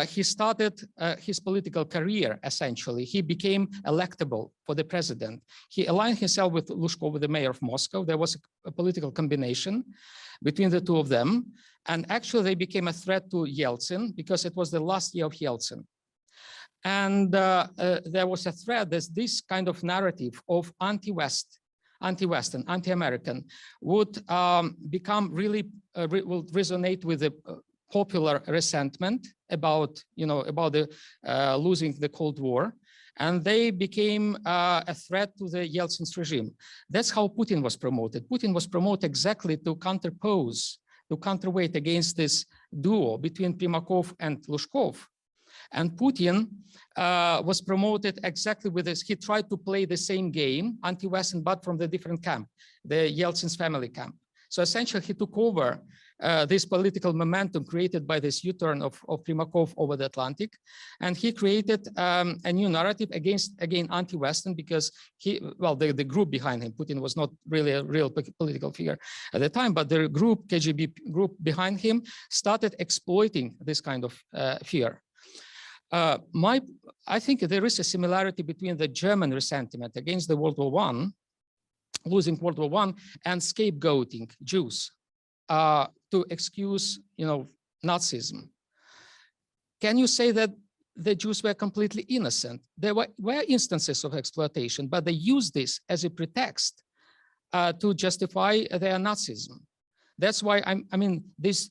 he started his political career, essentially. He became electable for the president. He aligned himself with Lushkov, the mayor of Moscow. There was a political combination between the two of them. And actually, they became a threat to Yeltsin because it was the last year of Yeltsin. And there was a threat. There's this kind of narrative of anti-Western, anti-American would become really, will resonate with the popular resentment about, about the losing the Cold War. And they became a threat to the Yeltsin's regime. That's how Putin was promoted. Putin was promoted exactly to counterweight against this duo between Primakov and Lushkov. And Putin was promoted exactly with this. He tried to play the same game, anti-Western, but from the different camp, the Yeltsin's family camp. So essentially, he took over this political momentum created by this U-turn of Primakov over the Atlantic. And he created a new narrative again, anti-Western, because the group behind him, Putin was not really a real political figure at the time, but the group, KGB group behind him, started exploiting this kind of fear. I think there is a similarity between the German resentment against the World War I, losing World War I, and scapegoating Jews to excuse, Nazism. Can you say that the Jews were completely innocent? There were instances of exploitation, but they used this as a pretext to justify their Nazism. That's why this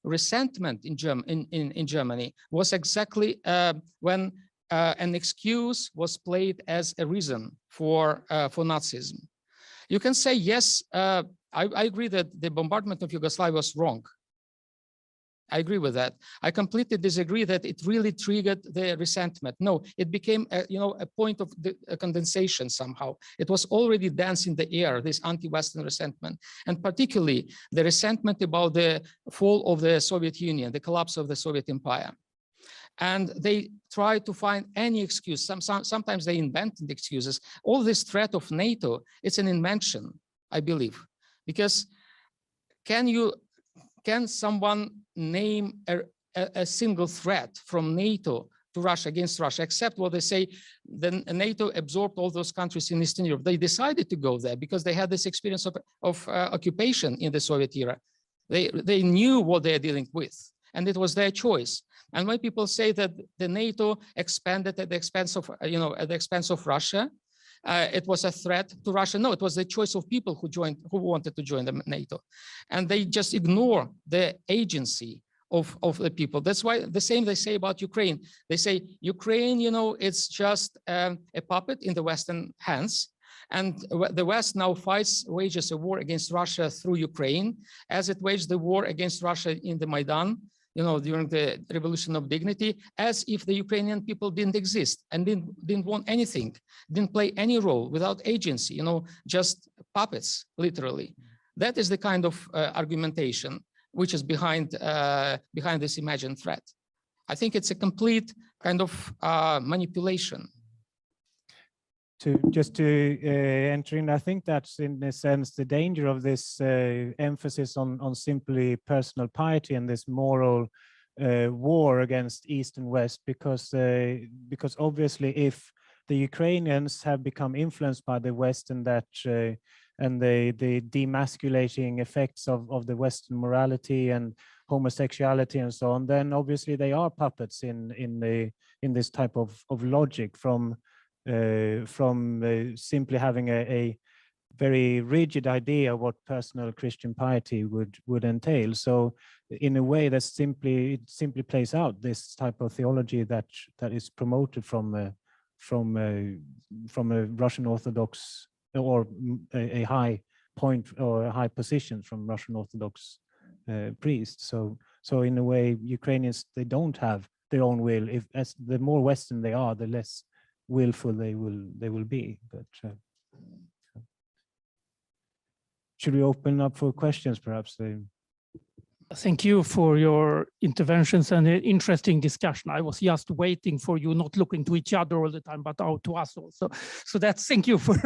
resentment in Germany was exactly when an excuse was played as a reason for Nazism. You can say, yes, I agree that the bombardment of Yugoslavia was wrong. I agree with that. I completely disagree that it really triggered the resentment. No, it became a point of condensation somehow. It was already dancing in the air, this anti-Western resentment, and particularly the resentment about the fall of the Soviet Union, the collapse of the Soviet Empire. And they try to find any excuse. Sometimes they invented excuses. All this threat of NATO, it's an invention, I believe, because can someone name a single threat from NATO to Russia, against Russia, except what they say, then NATO absorbed all those countries in Eastern Europe. They decided to go there because they had this experience of occupation in the Soviet era. They knew what they're dealing with, and it was their choice. And when people say that the NATO expanded at the expense of, at the expense of Russia, it was a threat to Russia. No, it was the choice of people who wanted to join the NATO, and they just ignore the agency of the people. That's why the same they say about Ukraine. They say Ukraine, it's just a puppet in the Western hands, and the West now wages a war against Russia through Ukraine, as it waged the war against Russia in the Maidan, during the Revolution of Dignity, as if the Ukrainian people didn't exist and didn't want anything, didn't play any role, without agency, just puppets, literally. That is the kind of argumentation which is behind this imagined threat. I think it's a complete kind of manipulation. To enter in, I think that's in a sense the danger of this emphasis on simply personal piety and this moral war against East and West, because obviously if the Ukrainians have become influenced by the West and that and the demasculating effects of the Western morality and homosexuality and so on, then obviously they are puppets in this type of logic from simply having a very rigid idea of what personal Christian piety would entail. So in a way that it simply plays out this type of theology that is promoted from a Russian Orthodox, or a high point or a high position from Russian Orthodox priests. So in a way, Ukrainians, they don't have their own will. As the more Western they are, the less willful they will be. But should we open up for questions, perhaps? Thank you for your interventions and an interesting discussion. I was just waiting for you, not looking to each other all the time, but out to us also. So thank you for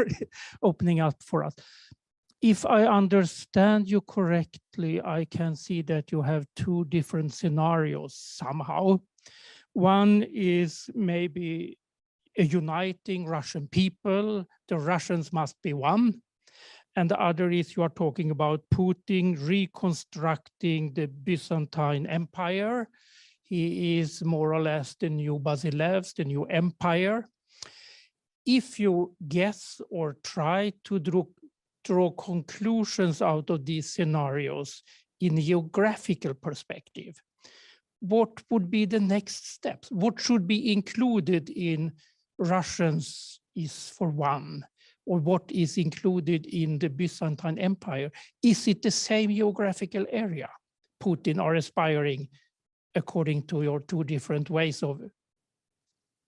opening up for us. If I understand you correctly, I can see that you have two different scenarios somehow. One is maybe a uniting Russian people, the Russians must be one. And the other is you are talking about Putin reconstructing the Byzantine Empire. He is more or less the new Basileus, the new empire. If you guess or try to draw conclusions out of these scenarios in a geographical perspective, what would be the next steps? What should be included in Russians is for one? Or what is included in the Byzantine Empire? Is it the same geographical area Putin are aspiring according to your two different ways of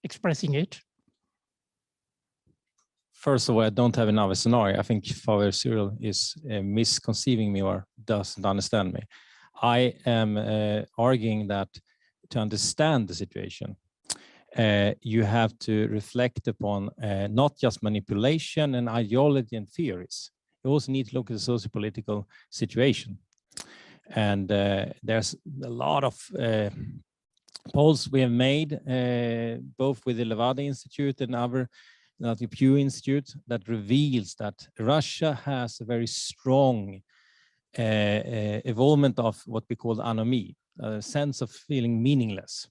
expressing it? First of all, I don't have another scenario. I think Father Cyril is misconceiving me or doesn't understand me. I am arguing that to understand the situation, you have to reflect upon not just manipulation and ideology and theories. You also need to look at the socio-political situation. And there's a lot of polls we have made, both with the Levada Institute and other, the Pew Institute, that reveals that Russia has a very strong evolvement of what we call anomie, a sense of feeling meaningless,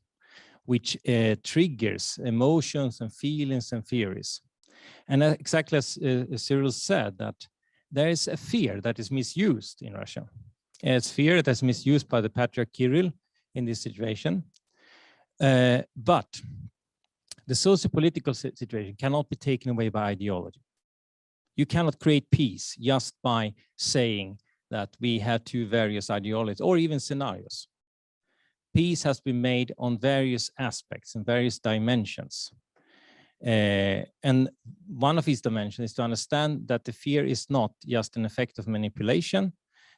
which triggers emotions and feelings and theories. And exactly as Cyril said, that there is a fear that is misused in Russia. It's fear that is misused by the Patriarch Kiril in this situation. But the socio-political situation cannot be taken away by ideology. You cannot create peace just by saying that we have two various ideologies or even scenarios. peace has been made on various aspects and various dimensions. And one of these dimensions is to understand that the fear is not just an effect of manipulation.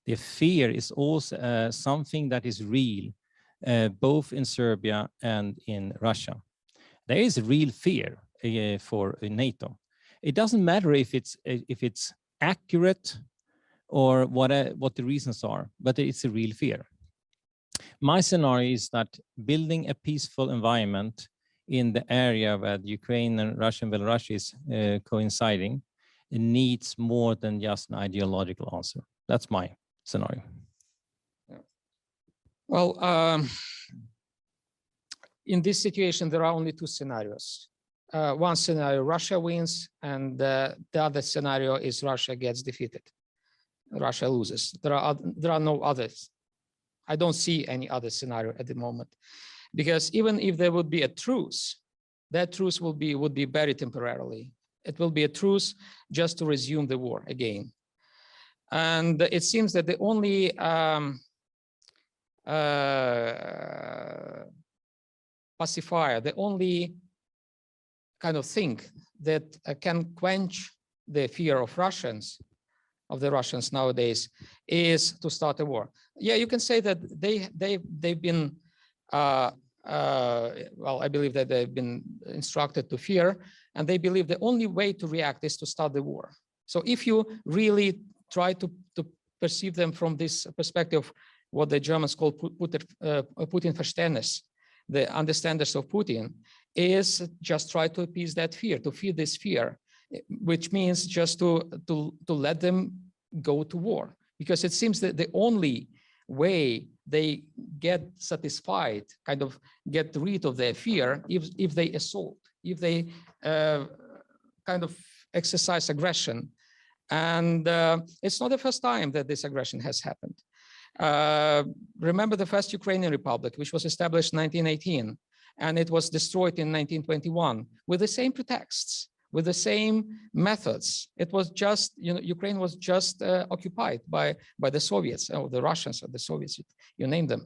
The fear is also something that is real, both in Serbia and in Russia. There is a real fear for NATO. It doesn't matter if it's accurate or what the reasons are, but it's a real fear. My scenario is that building a peaceful environment in the area where Ukraine and Russia and Belarus is coinciding, it needs more than just an ideological answer. That's my scenario. Yeah. Well, in this situation, there are only two scenarios. One scenario, Russia wins, and the other scenario is Russia gets defeated. Russia loses. There are no others. I don't see any other scenario at the moment. Because even if there would be a truce, that truce would be very temporarily. It will be a truce just to resume the war again. And it seems that the only pacifier, the only kind of thing that can quench the fear of the Russians nowadays, is to start a war. Yeah, you can say that they've been well, I believe that they've been instructed to fear, and they believe the only way to react is to start the war. So if you really try to perceive them from this perspective, what the Germans call Putin-Verständnis, the understanders of Putin, is just try to appease that fear, to feed this fear, which means just to let them go to war. Because it seems that the only way they get satisfied, kind of get rid of their fear, if they assault, if they kind of exercise aggression. And it's not the first time that this aggression has happened. Remember the first Ukrainian Republic, which was established in 1918, and it was destroyed in 1921 with the same pretexts, with the same methods. It was just, Ukraine was just occupied by the Soviets, or the Russians, or the Soviets, you name them.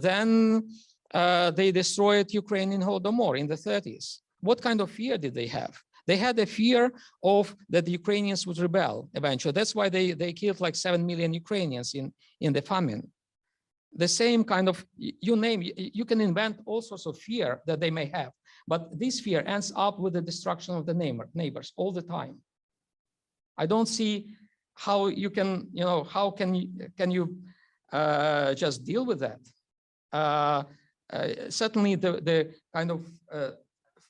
Then they destroyed Ukraine in Holodomor in the 30s. What kind of fear did they have? They had a fear of that the Ukrainians would rebel eventually. That's why they killed like 7 million Ukrainians in the famine. The same kind of, you can invent all sorts of fear that they may have, but this fear ends up with the destruction of the neighbors all the time. I don't see how you can, how can you just deal with that? Certainly the kind of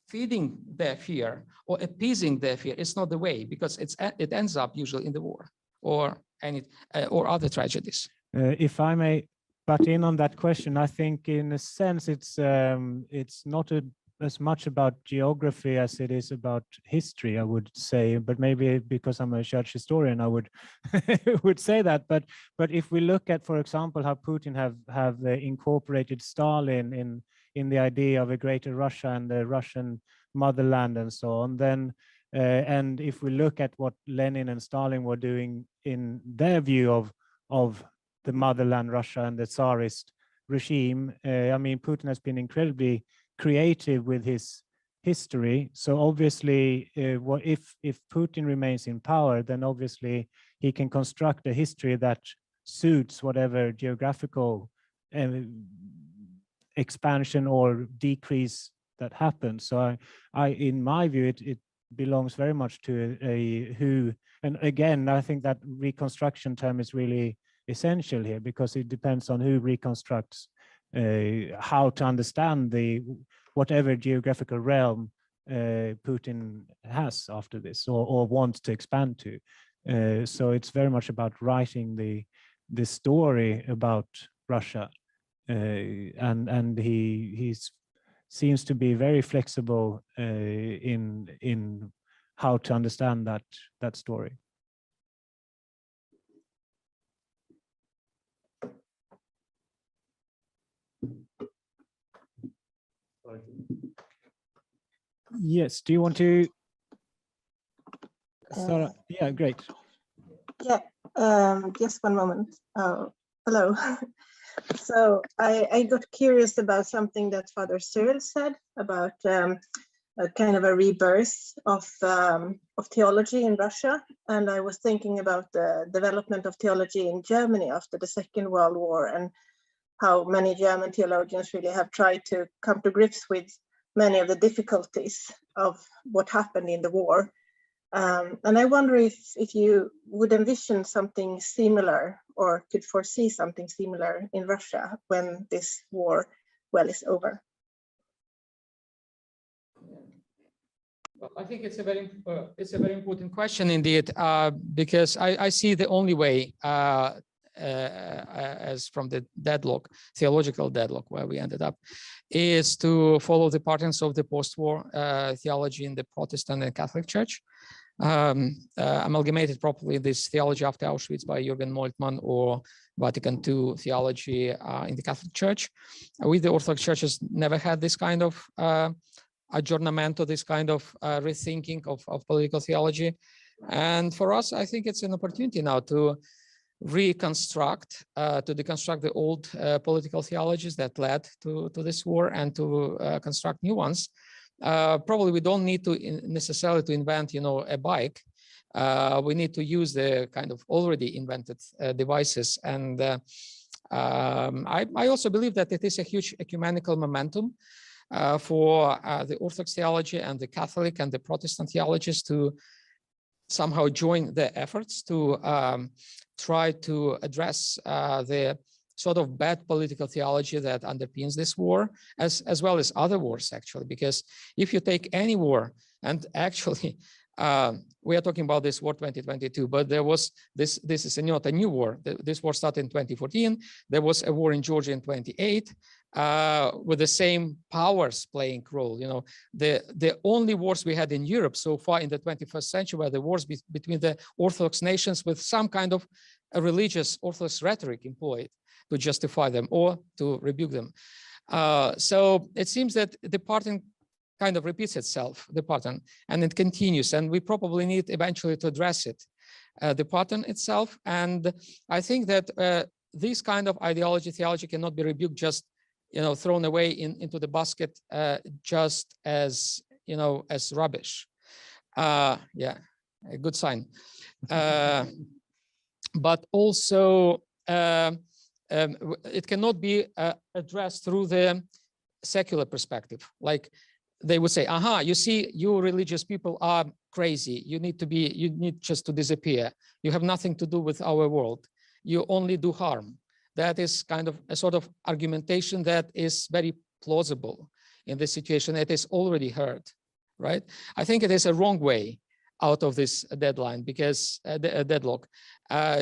feeding their fear or appeasing their fear is not the way, because it ends up usually in the war or other tragedies. If I may butt in on that question, I think in a sense it's not as much about geography as it is about history, I would say, but maybe because I'm a church historian, I would would say that. But if we look at, for example, how Putin have incorporated Stalin in the idea of a greater Russia and the Russian motherland and so on, then and if we look at what Lenin and Stalin were doing in their view of the motherland Russia and the Tsarist regime, I mean, Putin has been incredibly creative with his history. So obviously, if Putin remains in power, then obviously he can construct a history that suits whatever geographical expansion or decrease that happens. So I in my view, it belongs very much to a who. And again, I think that reconstruction term is really essential here, because it depends on who reconstructs how to understand whatever geographical realm Putin has after this or wants to expand to. So it's very much about writing the story about Russia, and he seems to be very flexible in how to understand that story. Yes, do you want to? Sarah, yeah, great. Yeah, just one moment. Hello. So I got curious about something that Father Cyril said about a kind of a rebirth of theology in Russia. And I was thinking about the development of theology in Germany after the Second World War, and how many German theologians really have tried to come to grips with many of the difficulties of what happened in the war. And I wonder if you would envision something similar or could foresee something similar in Russia when this war, well, is over. Well, I think it's a very important question indeed, because I see the only way as from the deadlock, theological deadlock where we ended up, is to follow the patterns of the post-war theology in the Protestant and Catholic Church. Amalgamated properly this theology after Auschwitz by Jürgen Moltmann, or Vatican II theology in the Catholic Church. We, the Orthodox churches, never had this kind of aggiornamento, this kind of rethinking of political theology. And for us, I think it's an opportunity now to reconstruct, to deconstruct the old political theologies that led to this war, and to construct new ones. Probably we don't need to necessarily to invent, a bike. We need to use the kind of already invented devices. And I also believe that it is a huge ecumenical momentum for the Orthodox theology and the Catholic and the Protestant theologies to somehow join their efforts to try to address the sort of bad political theology that underpins this war, as well as other wars, actually. Because if you take any war, and actually we are talking about this war 2022, but there was this is not a new war. This war started in 2014. There was a war in Georgia in 28 with the same powers playing role. The only wars we had in Europe so far in the 21st century were the wars between the Orthodox nations with some kind of a religious Orthodox rhetoric employed to justify them or to rebuke them. So it seems that the pattern kind of repeats itself, the pattern, and it continues, and we probably need eventually to address it, the pattern itself. And I think that this kind of theology cannot be rebuked, just thrown away into the basket, just as as rubbish. Yeah, a good sign. But also it cannot be addressed through the secular perspective. Like they would say, aha, you see, you religious people are crazy. You need just to disappear. You have nothing to do with our world. You only do harm. That is kind of a sort of argumentation that is very plausible in this situation. It is already heard, right? I think it is a wrong way out of this deadlock,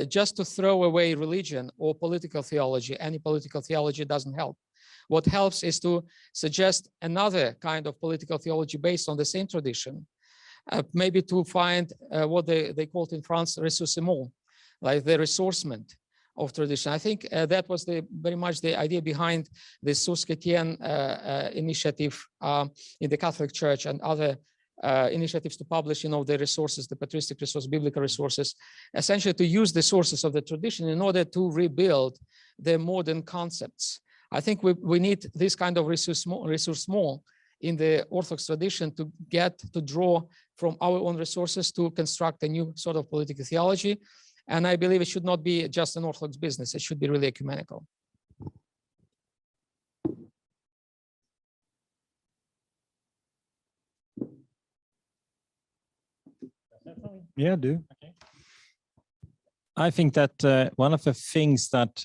just to throw away religion or political theology. Any political theology doesn't help. What helps is to suggest another kind of political theology based on the same tradition, maybe to find what they called in France ressourcement, like the ressourcement of tradition. I think that was very much the idea behind the Source Chrétien initiative in the Catholic Church, and other initiatives to publish, the resources, the patristic resources, biblical resources, essentially to use the sources of the tradition in order to rebuild the modern concepts. I think we need this kind of ressourcement in the Orthodox tradition to draw from our own resources to construct a new sort of political theology. And I believe it should not be just an Orthodox business. It should be really ecumenical. Yeah, do. Okay. I think that one of the things that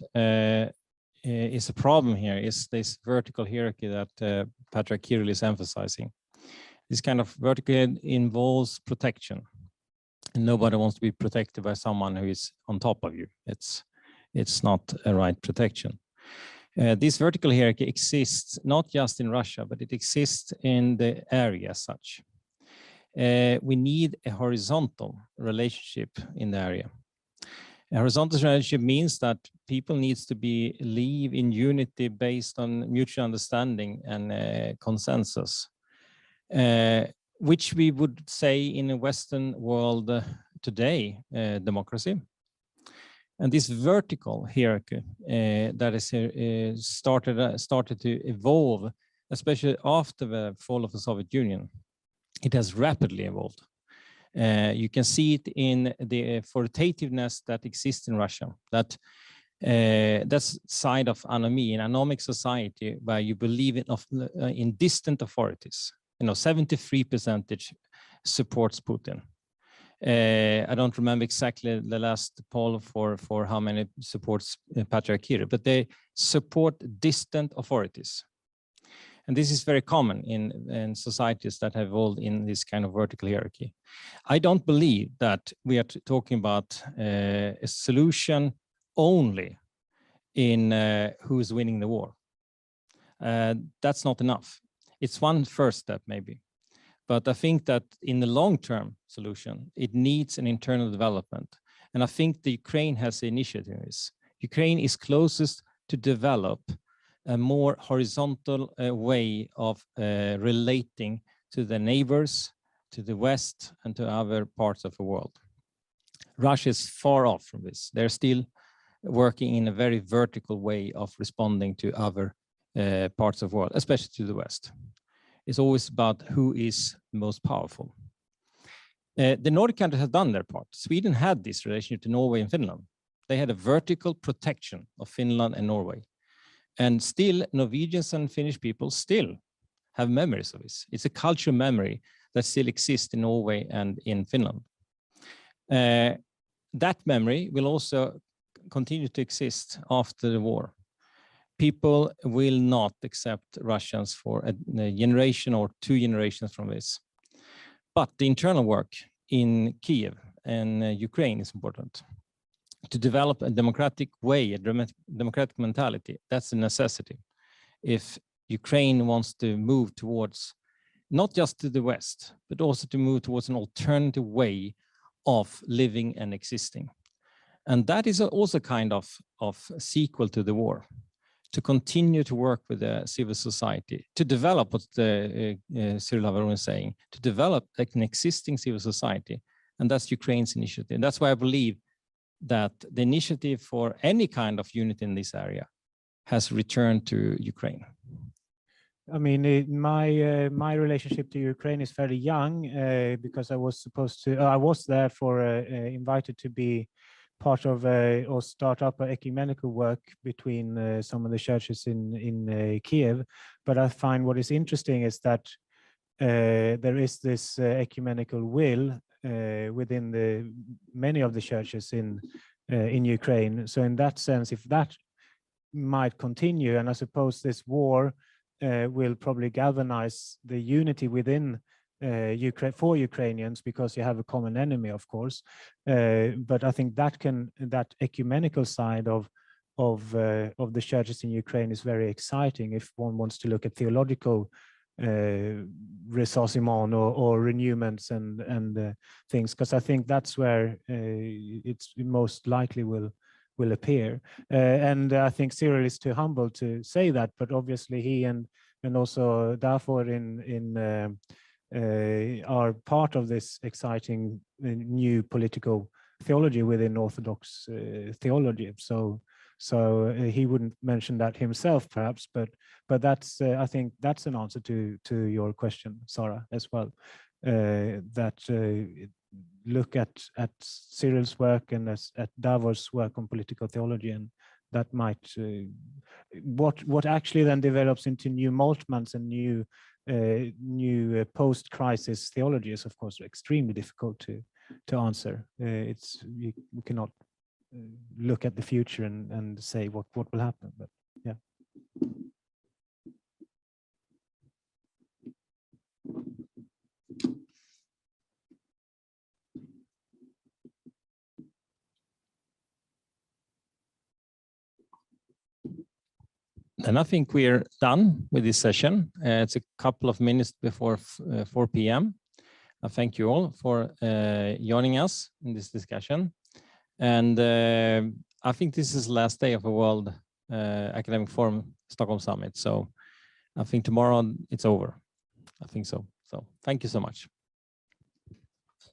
is a problem here is this vertical hierarchy that Patriarch Kiril is emphasizing. This kind of vertical involves protection, and nobody wants to be protected by someone who is on top of you. It's not a right protection. This vertical hierarchy exists not just in Russia, but it exists in the area as such. We need a horizontal relationship in the area. A horizontal relationship means that people need to live in unity based on mutual understanding and consensus, which we would say in a Western world today, democracy. And this vertical hierarchy that is started to evolve, especially after the fall of the Soviet Union, it has rapidly evolved. You can see it in the authoritativeness that exists in Russia. That's side of anomie, an anomic society where you believe in distant authorities. 73% supports Putin. I don't remember exactly the last poll for how many supports Patriarch Kiril, but they support distant authorities. And this is very common in societies that have evolved in this kind of vertical hierarchy. I don't believe that we are talking about a solution only in who is winning the war. That's not enough. It's one first step maybe. But I think that in the long-term solution, it needs an internal development. And I think the Ukraine has the initiative in this. Ukraine is closest to develop a more horizontal way of relating to the neighbors, to the West, and to other parts of the world. Russia is far off from this. They're still working in a very vertical way of responding to other parts of the world, especially to the West. It's always about who is most powerful. The Nordic countries have done their part. Sweden had this relationship to Norway and Finland. They had a vertical protection of Finland and Norway. And still, Norwegians and Finnish people still have memories of this. It's a cultural memory that still exists in Norway and in Finland. That memory will also continue to exist after the war. People will not accept Russians for a generation or 2 generations from this. But the internal work in Kiev and Ukraine is important. To develop a democratic way, a democratic mentality, that's a necessity. If Ukraine wants to move towards, not just to the West, but also to move towards an alternative way of living and existing. And that is also kind of sequel to the war, to continue to work with the civil society, to develop what Cyril Hovorun is saying, to develop an existing civil society. And that's Ukraine's initiative. That's why I believe that the initiative for any kind of unity in this area has returned to Ukraine. I mean, my relationship to Ukraine is fairly young because I was there invited to be part of or start up an ecumenical work between some of the churches in Kiev. But I find what is interesting is that there is this ecumenical will within many of the churches in Ukraine. So in that sense, if that might continue, and I suppose this war will probably galvanize the unity within Ukraine for Ukrainians, because you have a common enemy, of course. But I think that ecumenical side of the churches in Ukraine is very exciting if one wants to look at theological ressourcement or renewments and things, because I think that's where it's most likely will appear. And I think Cyril is too humble to say that, but obviously he and also Dafor are part of this exciting new political theology within Orthodox theology. So he wouldn't mention that himself, perhaps, but that's I think that's an answer to your question, Sarah, as well. That look at Cyril's work and at Davor's work on political theology, and that might what actually then develops into new Moltmans and new post-crisis theology is, of course, extremely difficult to answer. We cannot look at the future and say what will happen, but yeah. And I think we're done with this session. It's a couple of minutes before 4 p.m. I thank you all for joining us in this discussion. And I think this is the last day of the World Academic Forum Stockholm Summit. So I think tomorrow it's over. I think so. So thank you so much.